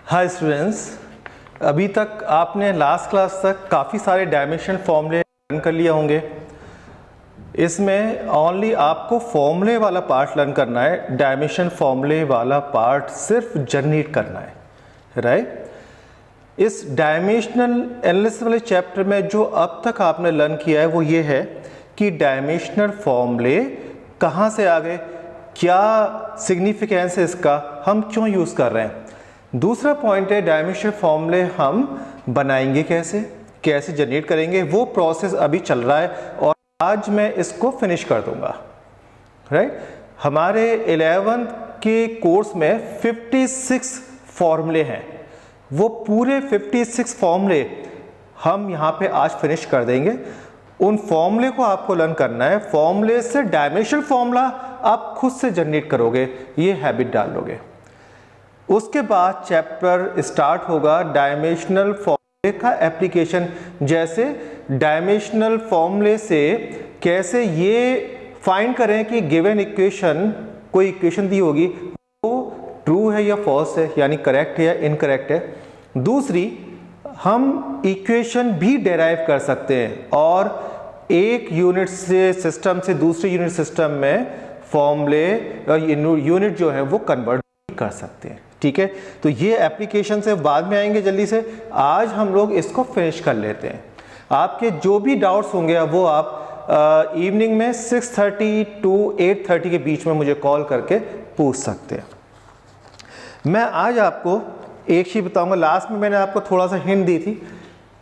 Hi students, अभी तक आपने लास्ट क्लास तक काफ़ी सारे डायमेंशन फॉर्मूले लर्न कर लिए होंगे। इसमें ओनली आपको फॉर्मूले वाला पार्ट लर्न करना है, डायमेंशन फॉर्मूले वाला पार्ट सिर्फ जनरेट करना है, राइट। इस डायमेंशनल एनालिसिस वाले चैप्टर में जो अब तक आपने लर्न किया है वो ये है कि डायमेंशनल फॉर्मूले कहाँ से आ गए, क्या सिग्निफिकेंस है इसका, हम क्यों यूज़ कर रहे हैं। दूसरा पॉइंट है डायमेंशनल फॉर्मूले हम बनाएंगे कैसे, कैसे जनरेट करेंगे, वो प्रोसेस अभी चल रहा है और आज मैं इसको फिनिश कर दूंगा, राइट। हमारे 11th के कोर्स में 56 फॉर्मूले हैं, वो पूरे 56 फॉर्मूले हम यहाँ पे आज फिनिश कर देंगे। उन फॉर्मूले को आपको लर्न करना है, फॉर्मूले से डायमेंशनल फॉर्मूला आप खुद से जनरेट करोगे, ये हैबिट डाल लोगे। उसके बाद चैप्टर स्टार्ट होगा डायमेंशनल फॉर्मूले का एप्लीकेशन, जैसे डायमेंशनल फॉर्मूले से कैसे ये फाइंड करें कि गिवन इक्वेशन, कोई इक्वेशन दी होगी वो ट्रू है या फॉल्स है, यानी करेक्ट है या इनकरेक्ट है। दूसरी, हम इक्वेशन भी डेराइव कर सकते हैं और एक यूनिट से सिस्टम से दूसरे यूनिट सिस्टम में फॉर्मूले और यूनिट जो है वो कन्वर्ट कर सकते हैं, ठीक है। तो ये एप्लीकेशन से बाद में आएंगे जल्दी से, आज हम लोग इसको फिनिश कर लेते हैं। आपके जो भी डाउट्स होंगे वो आप इवनिंग में 6:30 to 8:30 के बीच में मुझे कॉल करके पूछ सकते हैं। मैं आज आपको एक चीज बताऊंगा, लास्ट में मैंने आपको थोड़ा सा हिंट दी थी,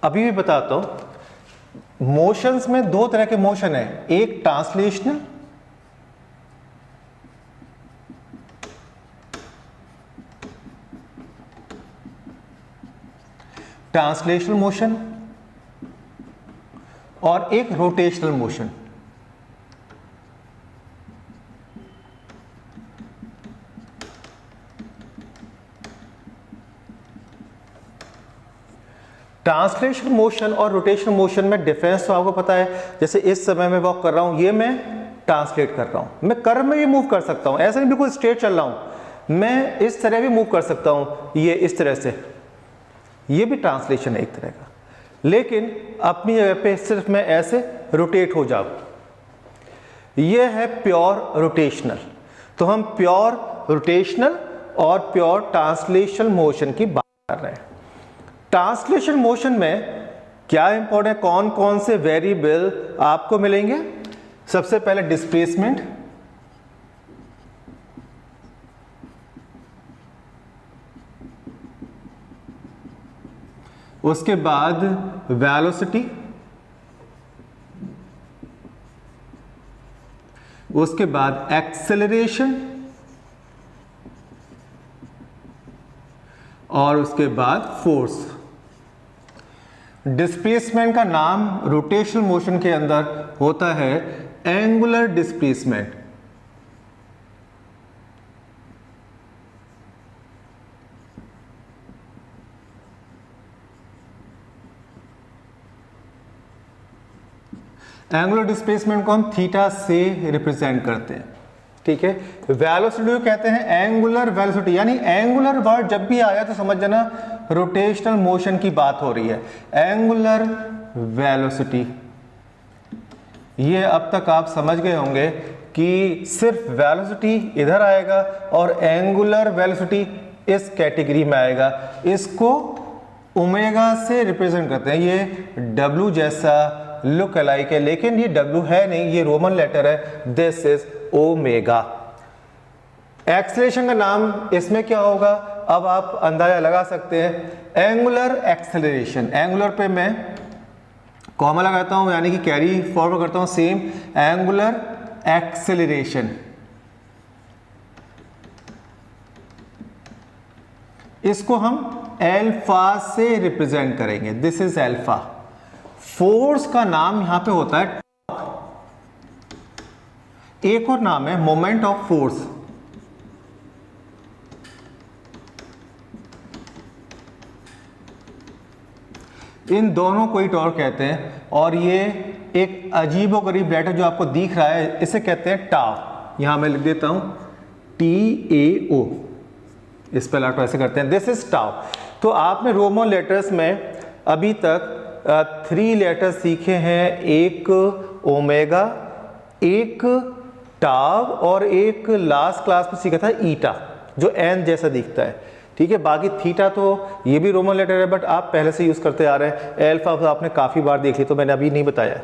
अभी भी बताता हूं। मोशंस में दो तरह के मोशन है, एक ट्रांसलेशनल मोशन और एक रोटेशनल मोशन। ट्रांसलेशनल मोशन और रोटेशनल मोशन में डिफरेंस तो आपको पता है। जैसे इस समय मैं वॉक कर रहा हूं, ये मैं ट्रांसलेट कर रहा हूं, मैं कर्व में भी मूव कर सकता हूं, ऐसा नहीं बिल्कुल स्ट्रेट चल रहा हूं, मैं इस तरह भी मूव कर सकता हूं, ये इस तरह से, ये भी ट्रांसलेशन है एक तरह का। लेकिन अपनी जगह पे सिर्फ मैं ऐसे रोटेट हो जाऊं, ये है प्योर रोटेशनल। तो हम प्योर रोटेशनल और प्योर ट्रांसलेशनल मोशन की बात कर रहे हैं। ट्रांसलेशन मोशन में क्या इंपॉर्टेंट, कौन कौन से वेरिएबल आपको मिलेंगे। सबसे पहले डिस्प्लेसमेंट, उसके बाद वेलोसिटी, उसके बाद एक्सेलरेशन और उसके बाद फोर्स। डिस्प्लेसमेंट का नाम रोटेशनल मोशन के अंदर होता है एंगुलर डिस्प्लेसमेंट। एंगुलर डिस्प्लेसमेंट को हम थीटा से रिप्रेजेंट करते हैं, ठीक है। वेलोसिटी को कहते हैं एंगुलर वेलोसिटी, यानी एंगुलर वर्ड जब भी आया तो समझ जाना रोटेशनल मोशन की बात हो रही है। एंगुलर वेलोसिटी, ये अब तक आप समझ गए होंगे कि सिर्फ वेलोसिटी इधर आएगा और एंगुलर वेलोसिटी इस कैटेगरी में आएगा। इसको ओमेगा से रिप्रेजेंट करते हैं, ये W जैसा लुक अलाइक है, लेकिन ये W है नहीं, ये रोमन लेटर है, दिस इज ओमेगा। एक्सेलरेशन का नाम इसमें क्या होगा, अब आप अंदाजा लगा सकते हैं, एंगुलर एक्सेलरेशन। एंगुलर पे मैं कॉमा लगाता हूं, यानी कि कैरी फॉरवर्ड करता हूं, सेम एंगुलर एक्सेलरेशन। इसको हम एल्फा से रिप्रेजेंट करेंगे, दिस इज एल्फा। फोर्स का नाम यहां पे होता है, एक और नाम है मोमेंट ऑफ फोर्स। इन दोनों को ही टॉर्क कहते हैं और ये एक अजीबोगरीब लेटर जो आपको दिख रहा है इसे कहते हैं टाउ। यहां मैं लिख देता हूं TAO। इस पे लाट ऐसे करते हैं, दिस इज टाउ। तो आपने रोमन लेटर्स में अभी तक 3 लेटर सीखे हैं, एक ओमेगा, एक टाव और एक लास्ट क्लास में सीखा था ईटा जो एन जैसा दिखता है, ठीक है। बाकी थीटा तो ये भी रोमन लेटर है बट आप पहले से यूज करते आ रहे हैं, एल्फा आपने काफी बार देख लिया तो मैंने अभी नहीं बताया।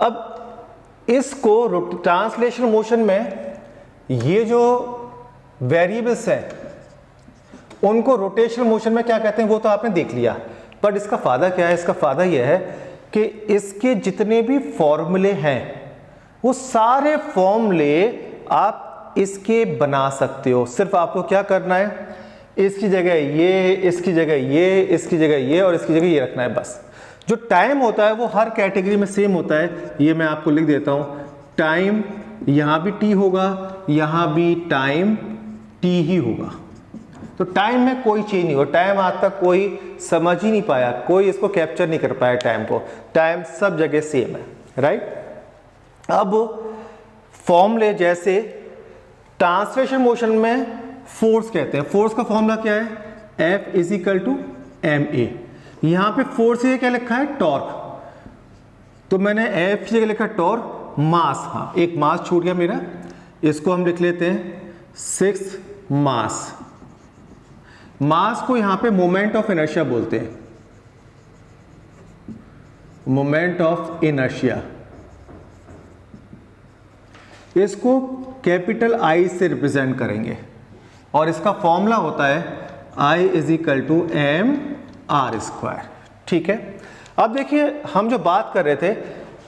अब इसको ट्रांसलेशन मोशन में ये जो वेरिएबल्स हैं उनको रोटेशनल मोशन में क्या कहते हैं वो तो आपने देख लिया, बट इसका फायदा क्या है? इसका फायदा यह है कि इसके जितने भी फॉर्मूले हैं वो सारे फॉर्मूले आप इसके बना सकते हो। सिर्फ आपको क्या करना है, इसकी जगह ये, इसकी जगह ये, इसकी जगह ये और इसकी जगह ये रखना है बस। जो टाइम होता है वो हर कैटेगरी में सेम होता है, ये मैं आपको लिख देता हूं। टाइम यहां भी टी होगा, यहां भी टाइम टी ही होगा। तो टाइम में कोई चेंज नहीं होगा। टाइम आज तक कोई समझ ही नहीं पाया, कोई इसको कैप्चर नहीं कर पाया टाइम को। टाइम सब जगह सेम है, राइट। अब फॉर्मूले जैसे ट्रांसलेशन मोशन में फोर्स कहते हैं, फोर्स का फॉर्मूला क्या है? F is equal to M A. यहां पे फोर्स ये क्या लिखा है? टॉर्क। तो मैंने F की जगह लिखा टॉर्क, मास, हाँ एक मास छूट गया मेरा, इसको हम लिख लेते हैं 6 मास। मास को यहां पे मोमेंट ऑफ इनर्शिया बोलते हैं, मोमेंट ऑफ इनर्शिया। इसको कैपिटल I से रिप्रेजेंट करेंगे और इसका फॉर्मूला होता है I is equal to M R square, ठीक है। अब देखिए हम जो बात कर रहे थे,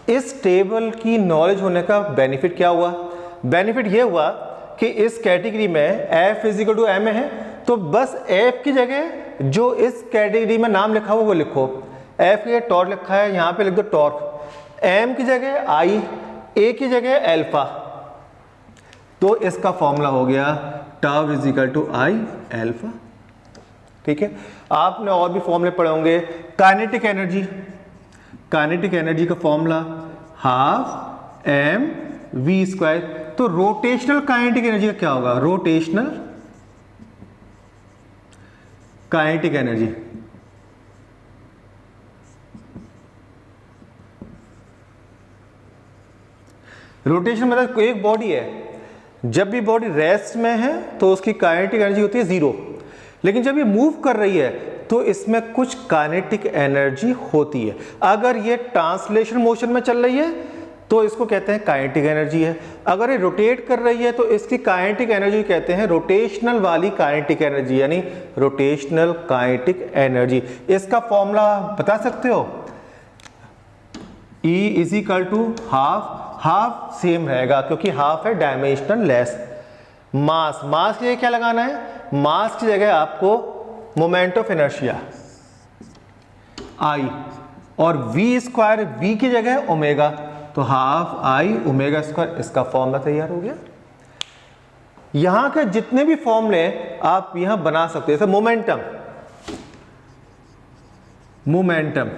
इस टेबल की नॉलेज होने का बेनिफिट क्या हुआ? बेनिफिट ये हुआ कि इस कैटेगरी में F is equal to M है, तो बस F की जगह जो इस कैटेगरी में नाम लिखा हुआ वो लिखो। F की जगह टॉर्क लिखा है, यहां पे लिख दो टॉर्क। M की जगह I, A की जगह एल्फा। तो इसका फॉर्मूला हो गया tau is equal to I alpha, ठीक है। आपने और भी फॉर्मूले पढ़े होंगे। काइनेटिक एनर्जी, काइनेटिक एनर्जी का formula half M V square. तो रोटेशनल काइनेटिक एनर्जी का क्या होगा? रोटेशनल काइनेटिक एनर्जी, रोटेशन मतलब एक बॉडी है, जब भी बॉडी रेस्ट में है तो उसकी काइनेटिक एनर्जी होती है 0, लेकिन जब ये मूव कर रही है तो इसमें कुछ काइनेटिक एनर्जी होती है। अगर ये ट्रांसलेशन मोशन में चल रही है तो इसको कहते हैं काइनेटिक एनर्जी है। अगर ये रोटेट कर रही है तो इसकी काइनेटिक एनर्जी कहते हैं रोटेशनल वाली काइनेटिक एनर्जी, यानी रोटेशनल काइनेटिक एनर्जी। इसका फॉर्मूला बता सकते हो? E is equal to half, half same रहेगा क्योंकि हाफ है डायमेंशनल लेस। मास, मास की जगह क्या लगाना है? मास की जगह आपको मोमेंट ऑफ इनर्शिया I, और V स्क्वायर, V की जगह ओमेगा, तो हाफ आई ओमेगा स्क्वायर। इसका फॉर्मूला तैयार हो गया। यहां के जितने भी फॉर्मूले आप यहां बना सकते हैं, जैसे मोमेंटम, मोमेंटम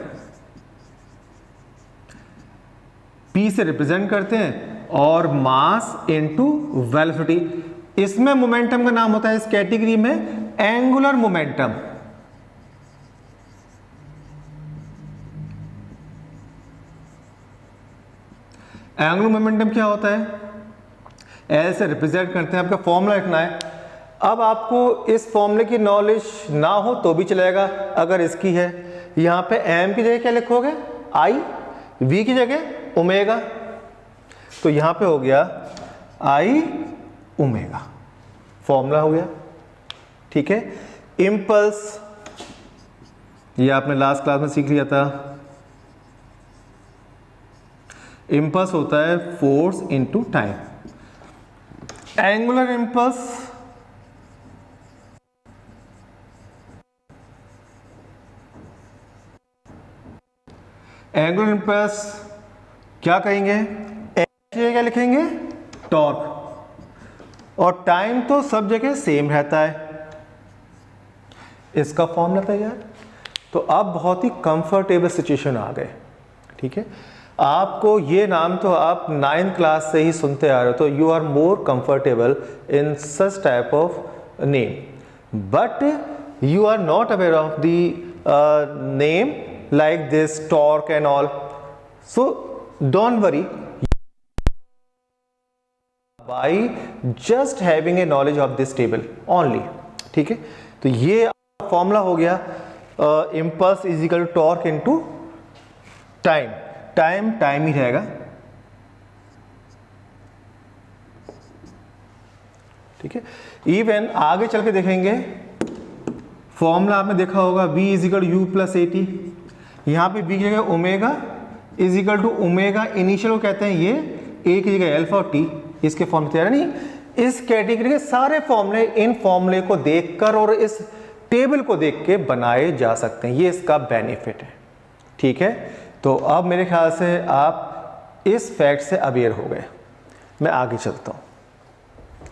P से रिप्रेजेंट करते हैं और मास इनटू वेलोसिटी। इसमें मोमेंटम का नाम होता है इस कैटेगरी में एंगुलर मोमेंटम। एंगुलर मोमेंटम क्या होता है? एल से रिप्रेजेंट करते हैं, आपका फॉर्मूला लिखना है। अब आपको इस फॉर्मूले की नॉलेज ना हो तो भी चलेगा, अगर इसकी है। यहां पे एम की जगह क्या लिखोगे? आई, वी की जगह ओमेगा, तो यहां पे हो गया आई ओमेगा, फॉर्मूला हो गया, ठीक है। इंपल्स, ये आपने लास्ट क्लास में सीख लिया था। इंपल्स होता है force into time. Angular impulse, angular impulse क्या कहेंगे? क्या लिखेंगे? टॉर्क। और टाइम तो सब जगह सेम रहता है। इसका फॉर्मूला तैयार। तो अब बहुत ही कंफर्टेबल सिचुएशन आ गए, ठीक है। आपको ये नाम तो आप 9th क्लास से ही सुनते आ रहे हो, तो you are more comfortable in such type of name, but you are not aware of the name like this torque and all, so don't worry by just having a knowledge of this table only. ठीक है, तो ये formula हो गया impulse is equal to torque into time, time ही रहेगा। ठीक है, इवन आगे चल के देखेंगे फॉर्मूला आपने देखा होगा v is equal U plus A T, यहाँ पे v की जगह omega is equal to omega initial को कहते हैं ये, a की जगह अल्फा और t इसके फॉर्मूले तैयार नहीं। इस कैटेगरी के सारे फॉर्मूले इन फॉर्मूले को देखकर और इस टेबल को देख के बनाए जा सकते हैं, ये इसका बेनिफिट है। ठीक है, तो अब मेरे ख्याल से आप इस फैक्ट से अवेयर हो गए। मैं आगे चलता हूँ।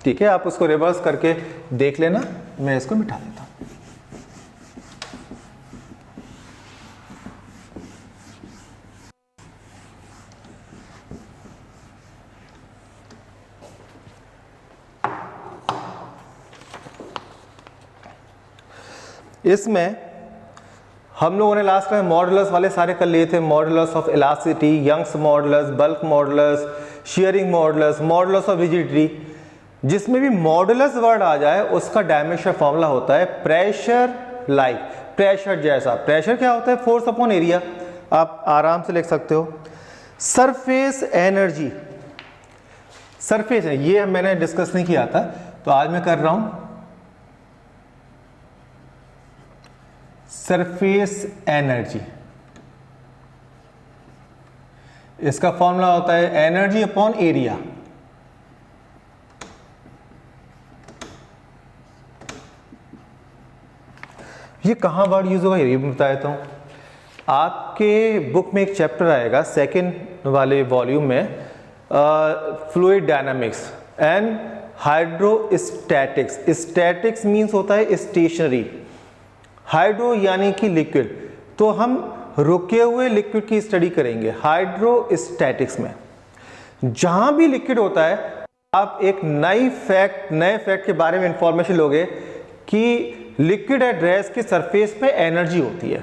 ठीक है, आप उसको रिवर्स करके देख लेना, मैं इसको मिटा देता हूँ। इसमें हम लोगों ने लास्ट में मॉडुलस वाले सारे कर लिए थे, modulus of elasticity, Young's modulus, bulk modulus, shearing modulus, modulus of rigidity. जिसमें भी मॉडुलस वर्ड आ जाए उसका डायमेंशन फॉर्मूला होता है प्रेशर लाइक, प्रेशर जैसा। प्रेशर क्या होता है? फोर्स अपॉन एरिया, आप आराम से लिख सकते हो। सरफेस एनर्जी, सरफेस है, ये मैंने डिस्कस नहीं किया था तो आज मैं कर रहा हूं। सरफेस एनर्जी, इसका फॉर्मूला होता है एनर्जी अपॉन एरिया। ये कहां वर्ड यूज होगा ये भी बता देता हूं। आपके बुक में एक चैप्टर आएगा सेकेंड वाले वॉल्यूम में, fluid dynamics and hydrostatics. Statics means होता है स्टेशनरी, हाइड्रो यानी कि लिक्विड, तो हम रुके हुए लिक्विड की स्टडी करेंगे हाइड्रोस्टैटिक्स में। जहां भी लिक्विड होता है आप एक नए फैक्ट के बारे में इंफॉर्मेशन लोगे कि लिक्विड एट रेस्ट की सरफेस पे एनर्जी होती है,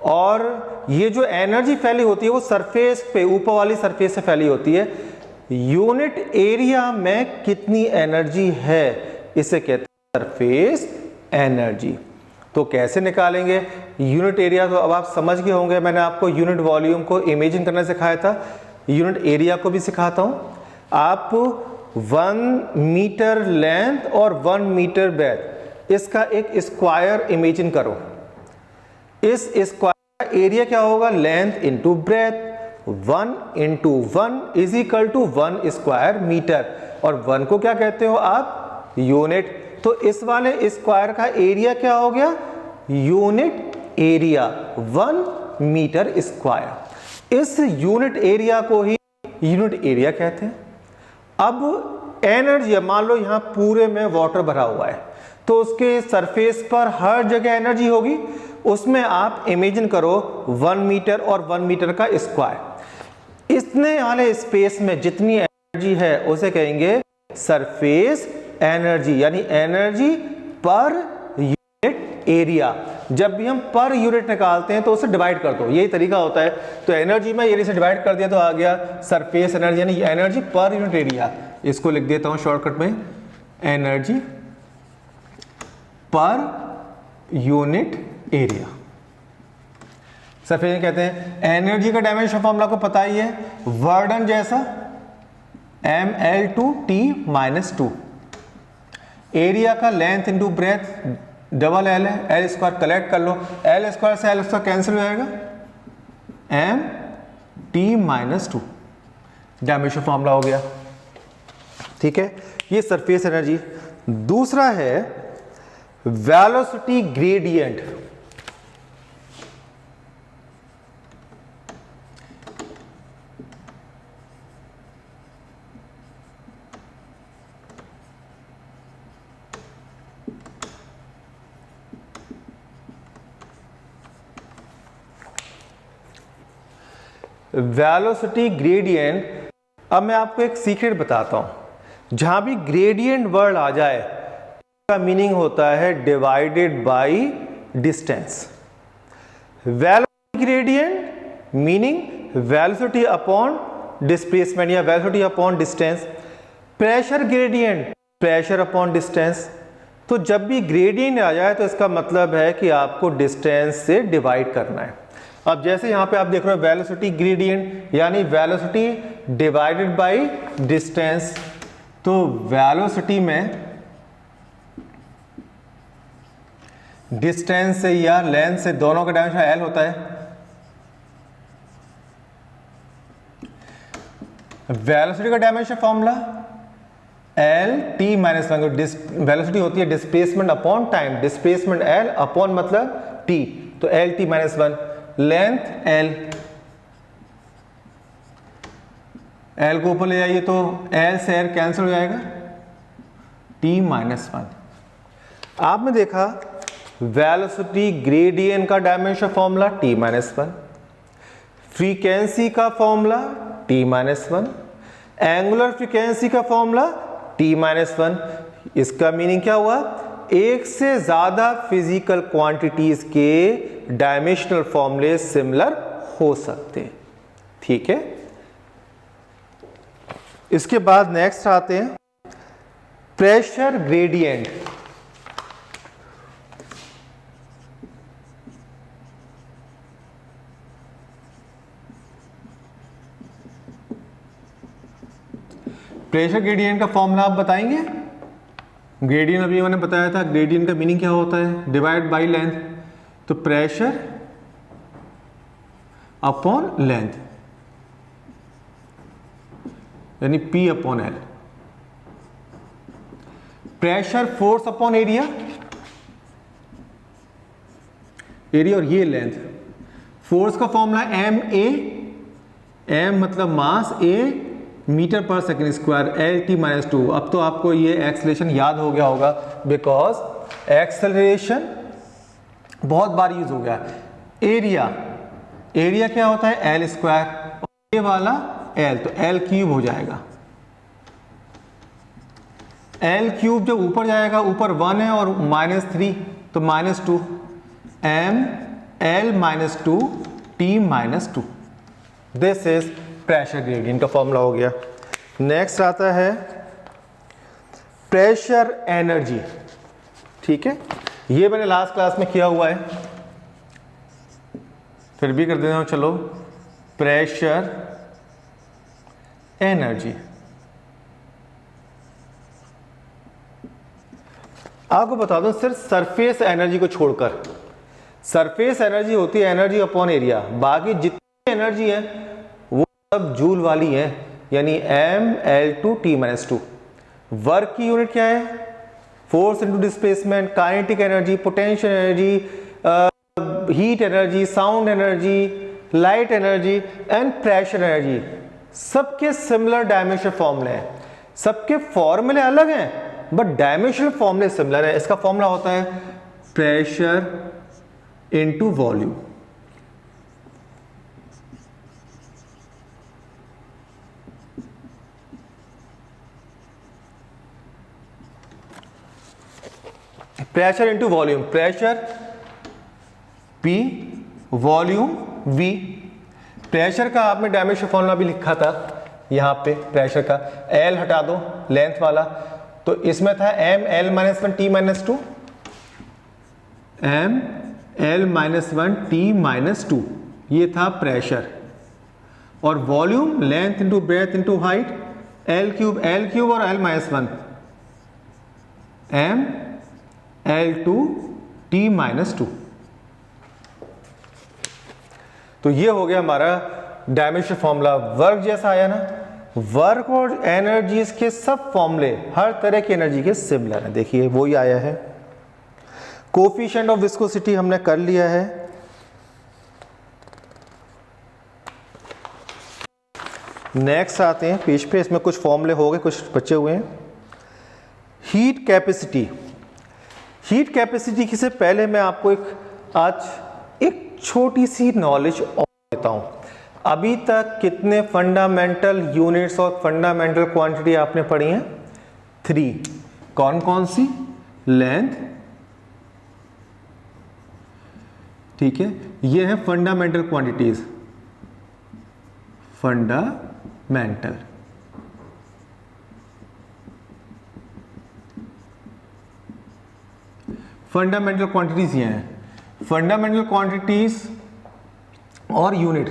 और ये जो एनर्जी फैली होती है वो सरफेस पे, ऊपर वाली सरफेस से फैली होती है। यूनिट एरिया में कितनी एनर्जी है इसे कहते हैं सरफेस एनर्जी। तो कैसे निकालेंगे यूनिट एरिया? तो अब आप समझ गए होंगे, मैंने आपको यूनिट वॉल्यूम को इमेजिन करना सिखाया था, यूनिट एरिया को भी सिखाता हूं। आप 1 मीटर लेंथ और 1 मीटर ब्रेथ, इसका एक स्क्वायर इमेजिन करो। इस स्क्वायर एरिया क्या होगा? Length into breadth, 1 into 1 is equal to 1 square metre, और 1 को क्या कहते हो आप? यूनिट। तो इस वाले स्क्वायर का एरिया क्या हो गया? Unit area, 1 metre square. इस यूनिट एरिया को ही यूनिट एरिया कहते हैं। अब एनर्जी, मान लो यहां पूरे में वाटर भरा हुआ है तो उसके सरफेस पर हर जगह एनर्जी होगी, उसमें आप इमेजिन करो 1 मीटर और 1 मीटर का स्क्वायर। इतने वाले स्पेस में जितनी एनर्जी है उसे कहेंगे सरफेस एनर्जी, यानी एनर्जी पर यूनिट एरिया। जब भी हम पर यूनिट निकालते हैं तो उसे डिवाइड कर दो, यही तरीका होता है। तो एनर्जी में एरिया से डिवाइड कर दिया तो आ गया सरफेस एनर्जी, यानी एनर्जी पर यूनिट एरिया। इसको लिख देता हूं शॉर्टकट में, एनर्जी पर यूनिट एरिया। सरफेस कहते हैं। एनर्जी का डायमेंशन फॉर्मूला को पता ही है, वर्डन जैसा mL/T-2, एरिया का length into breath, double L है, एल स्क्वायर कलेक्ट कर लो, एल स्क्वायर से एल स्क्वायर कैंसिल हो जाएगा, m/T-2 डायमेंशन फॉर्मूला हो गया। ठीक है, ये सरफेस एनर्जी। दूसरा है वेलोसिटी ग्रेडियंट। वेलोसिटी ग्रेडियंट, अब मैं आपको एक सीक्रेट बताता हूं। जहां भी ग्रेडियंट वर्ड आ जाए का मीनिंग होता है divided by distance. Velocity gradient meaning velocity upon displacement या velocity upon distance. Pressure gradient pressure upon distance. तो जब भी ग्रेडियंट आ जाए तो इसका मतलब है कि आपको डिस्टेंस से डिवाइड करना है। अब जैसे यहाँ पे आप देख रहे हो वेलोसिटी ग्रेडियंट यानी वेलोसिटी डिवाइडेड बाय डिस्टेंस। तो वेलोसिटी में डिस्टेंस से या लेंथ से दोनों का डायमेंशन एल होता है। वेलोसिटी का dimension formula L T minus one. Velocity होती है displacement upon time, displacement L upon मतलब टी, तो L T minus one. Length L, L को ऊपर ले जाइए तो एल से एल कैंसिल हो जाएगा, टी माइनस वन। आपने देखा वेलोसिटी ग्रेडियंट का dimension formula T minus one, frequency का formula T minus one, angular frequency का फॉर्मूला टी माइनस वन। इसका मीनिंग क्या हुआ? एक से ज्यादा फिजिकल क्वांटिटीज के डायमेंशनल फॉर्मूले सिमिलर हो सकते हैं। ठीक है, इसके बाद नेक्स्ट आते हैं प्रेशर ग्रेडियंट। प्रेशर ग्रेडियंट का फॉर्मूला आप बताएंगे? ग्रेडियंट अभी मैंने बताया था, ग्रेडियंट का मीनिंग क्या होता है? Divide by length. तो प्रेशर अपॉन लेंथ यानी P upon L। Pressure force upon area, area और ये लेंथ। फोर्स का फॉर्मूला MA, M मतलब मास, A मीटर पर second square, L T minus two. अब तो आपको ये एक्सेलरेशन याद हो गया होगा बिकॉज एक्सेलरेशन बहुत बार यूज हो गया। एरिया, एरिया क्या होता है? एल स्क्वायर, और ये वाला एल, तो एल क्यूब हो जाएगा। एल क्यूब जब ऊपर जाएगा, ऊपर 1 है और -3 तो -2, M L -2 T -2। This is pressure gradient का फॉर्मूला हो गया। नेक्स्ट आता है प्रेशर एनर्जी। ठीक है, ये मैंने लास्ट क्लास में किया हुआ है, फिर भी कर देता हूं। चलो, प्रेशर एनर्जी। आपको बता दूं सिर्फ सरफेस एनर्जी को छोड़कर, सरफेस एनर्जी होती है एनर्जी अपॉन एरिया, बाकी जितनी एनर्जी है वो सब जूल वाली है, यानी mL2T-2। वर्क की यूनिट क्या है? Force into displacement, kinetic energy, potential energy, heat energy, sound energy, light energy and pressure energy. सबके सिमिलर डायमेंशन फॉर्मूले हैं, सबके फॉर्मूले अलग हैं बट डायमेंशनल फॉर्मूले सिमिलर है। इसका फॉर्मूला होता है pressure into volume. Pressure into volume, pressure P, volume V। Pressure का आपने डायमेंशन फॉर्मूला भी लिखा था यहां पे, प्रेशर का L हटा दो लेंथ वाला, तो इसमें था mL-1T-2, mL-1T-2, ये था प्रेशर। और volume length into breadth into height, L cube और L-1, mL2T-2। तो ये हो गया हमारा डायमेंशन फॉर्मूला। वर्क जैसा आया ना, वर्क और एनर्जीज के सब फॉर्मूले हर तरह की एनर्जी के सिमिलर है। देखिए वही आया है। कोफिशिएंट ऑफ विस्कोसिटी हमने कर लिया है। नेक्स्ट आते हैं पेज पे, इसमें कुछ फॉर्मूले हो गए, कुछ बचे हुए हैं। हीट कैपेसिटी, हीट कैपेसिटी से पहले मैं आपको आज एक छोटी सी नॉलेज और देता हूं। अभी तक कितने फंडामेंटल यूनिट्स और फंडामेंटल क्वांटिटी आपने पढ़ी हैं? 3। कौन कौन सी? लेंथ, ठीक है। ये है fundamental quantities, fundamental. Fundamental quantities ये हैं। फंडामेंटल क्वांटिटीज और यूनिट,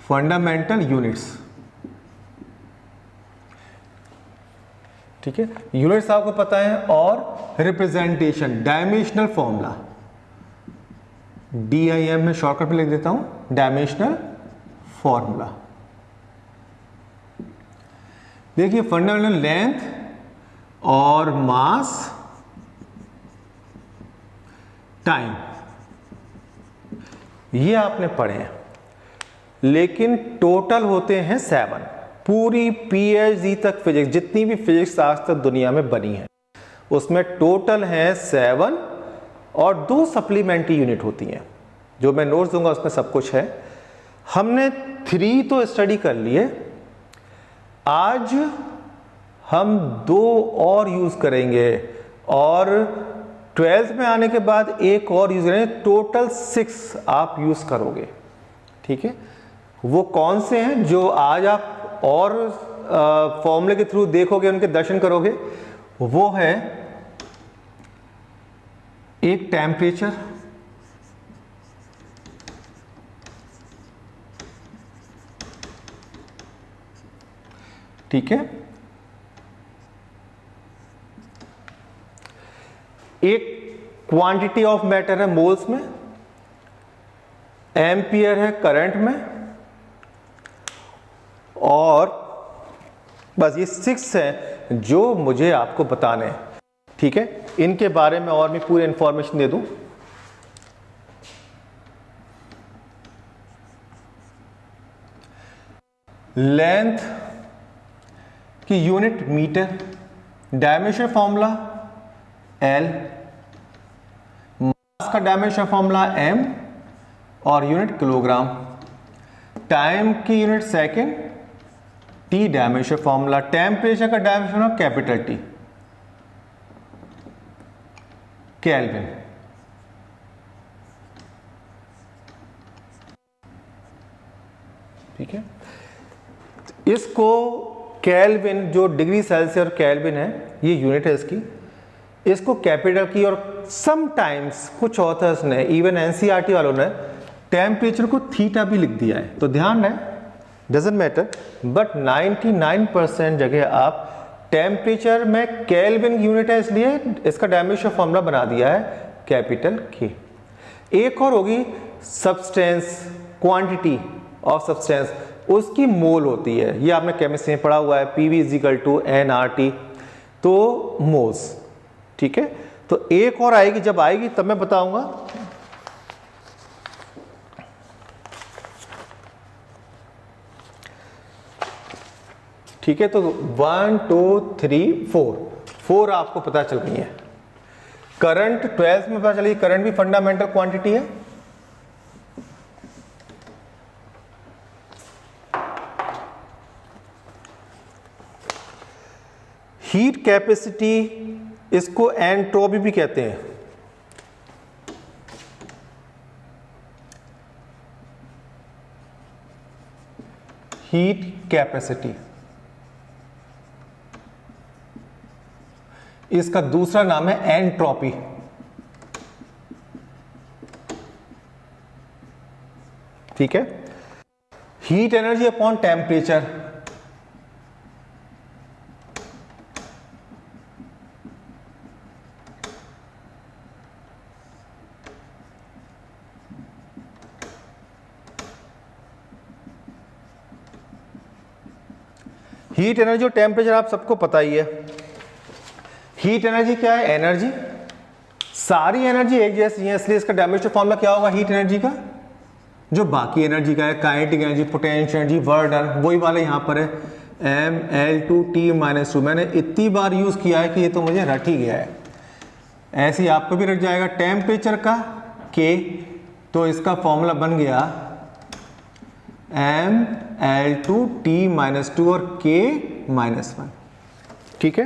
फंडामेंटल यूनिट्स, ठीक है। यूनिट्स आपको पता है, और रिप्रेजेंटेशन, डायमेंशनल फॉर्मूला, DIM में शॉर्टकट में लिख देता हूं, डायमेंशनल फॉर्मूला। देखिए फंडामेंटल लेंथ और मास टाइम, ये आपने पढ़े हैं, लेकिन टोटल होते हैं 7। पूरी PhD तक फिजिक्स, जितनी भी फिजिक्स आज तक दुनिया में बनी है, उसमें टोटल है 7 और 2 सप्लीमेंट्री यूनिट होती हैं। जो मैं नोट्स दूंगा उसमें सब कुछ है। हमने 3 तो स्टडी कर लिए, आज हम 2 और यूज करेंगे, और 12th में आने के बाद एक और यूज करेंगे। टोटल 6 आप यूज करोगे, ठीक है। वो कौन से हैं जो आज आप और फॉर्मूले के थ्रू देखोगे, उनके दर्शन करोगे? वो है एक टेम्परेचर, ठीक है, एक क्वांटिटी ऑफ मैटर है मोल्स में, एम्पियर है करंट में, और बस ये 6 हैं जो मुझे आपको बताने हैं, ठीक है। इनके बारे में और मैं पूरी इंफॉर्मेशन दे दूं। लेंथ की unit metre, dimension formula L, mass का डायमेंशन फॉर्मूला M और यूनिट किलोग्राम, टाइम की unit second, T dimension formula, temperature का डायमेंशन कैपिटल T, केल्विन, ठीक है। इसको केल्विन, जो डिग्री सेल्सियस और केल्विन है, ये यूनिट है इसकी, इसको कैपिटल की, और समटाइम्स कुछ ऑथर्स ने, इवन एनसीईआरटी वालों ने, टेम्परेचर को थीटा भी लिख दिया है। तो ध्यान है, डजंट मैटर, बट 99% जगह आप टेम्परेचर में केल्विन यूनिट है, इसलिए इसका डायमेंशन फॉर्मूला बना दिया है कैपिटल के। एक और होगी सब्सटेंस, क्वांटिटी ऑफ सब्सटेंस, उसकी मोल होती है। ये आपने केमिस्ट्री में पढ़ा हुआ है, PV = nRT, तो मोल्स, ठीक है। तो एक और आएगी, जब आएगी तब मैं बताऊंगा। ठीक है, तो 1 2 3 4 आपको पता चल गई है। करंट 12th में पता चली, करंट भी फंडामेंटल क्वांटिटी है। हीट कैपेसिटी, इसको एंट्रोपी भी कहते हैं। हीट कैपेसिटी, इसका दूसरा नाम है एंट्रोपी, ठीक है। Heat energy upon temperature, heat energy और टेम्परेचर आप सबको पता ही है। हीट एनर्जी क्या है? एनर्जी, सारी एनर्जी एक जैसी है, इसलिए इसका डायमेंशन फॉर्मूला क्या होगा हीट एनर्जी का? जो बाकी एनर्जी का है, kinetic energy, potential energy, work done, वही वाला यहाँ पर है, mL2T-2। मैंने इतनी बार यूज किया है कि ये तो मुझे रट ही गया है, ऐसे ही आपको भी रट जाएगा। टेम्परेचर का K, तो इसका फॉर्मूला बन गया mL2T-2 और K-1, ठीक है।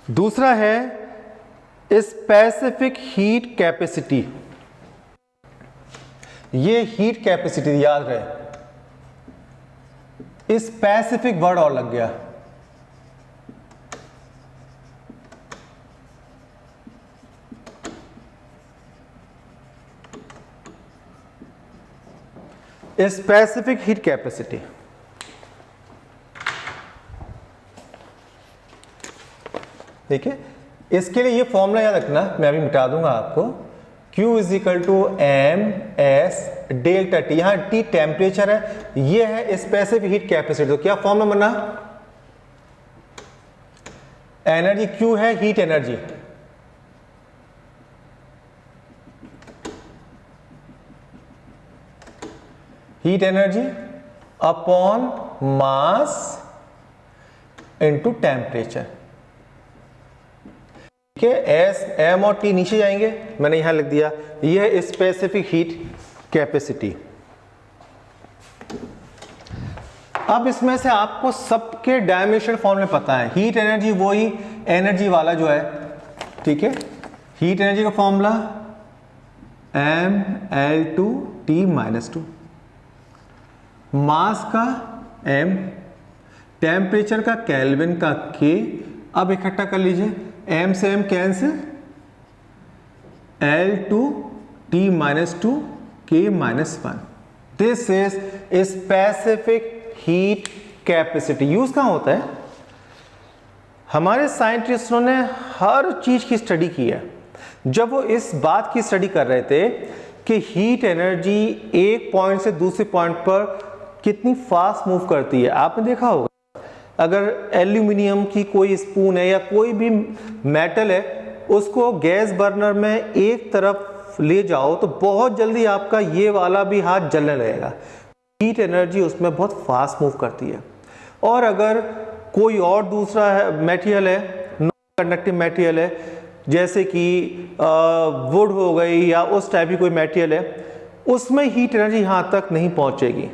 दूसरा है स्पेसिफिक हीट कैपेसिटी। ये हीट कैपेसिटी याद रहे, स्पेसिफिक वर्ड और लग गया। स्पेसिफिक हीट कैपेसिटी, ठीक है। इसके लिए ये फॉर्मूला याद रखना, मैं अभी मिटा दूंगा आपको। Q is equal to M S delta T, यहां T टेम्परेचर है, ये है स्पेसिफिक हीट कैपेसिटी। तो क्या फॉर्मूला बना, एनर्जी Q है heat energy, heat energy upon mass into temperature, ठीक है। एस एम और टी नीचे जाएंगे, मैंने यहां लिख दिया, यह स्पेसिफिक हीट कैपेसिटी। अब इसमें से आपको सबके डायमेंशनल फॉर्मूले पता है। हीट एनर्जी वही एनर्जी वाला जो है, ठीक है। हीट एनर्जी का फॉर्मूला mL2T-2, मास का m, टेम्परेचर का केल्विन का K। अब इकट्ठा कर लीजिए, m से m cancel, L2T-2 K-1। This is specific heat capacity. Use कहां होता है, हमारे साइंटिस्टों ने हर चीज की स्टडी की है। जब वो इस बात की स्टडी कर रहे थे कि हीट एनर्जी एक पॉइंट से दूसरे पॉइंट पर कितनी फास्ट मूव करती है, आपने देखा होगा अगर एल्यूमिनियम की कोई स्पून है या कोई भी मेटल है, उसको गैस बर्नर में एक तरफ ले जाओ तो बहुत जल्दी आपका ये वाला भी हाथ जलने लगेगा। हीट एनर्जी उसमें बहुत फास्ट मूव करती है। और अगर कोई और दूसरा मटेरियल है, नॉन कंडक्टिव मटेरियल है, जैसे कि वुड हो गई या उस टाइप की कोई मटेरियल है, उसमें हीट एनर्जी यहाँ तक नहीं पहुँचेगी,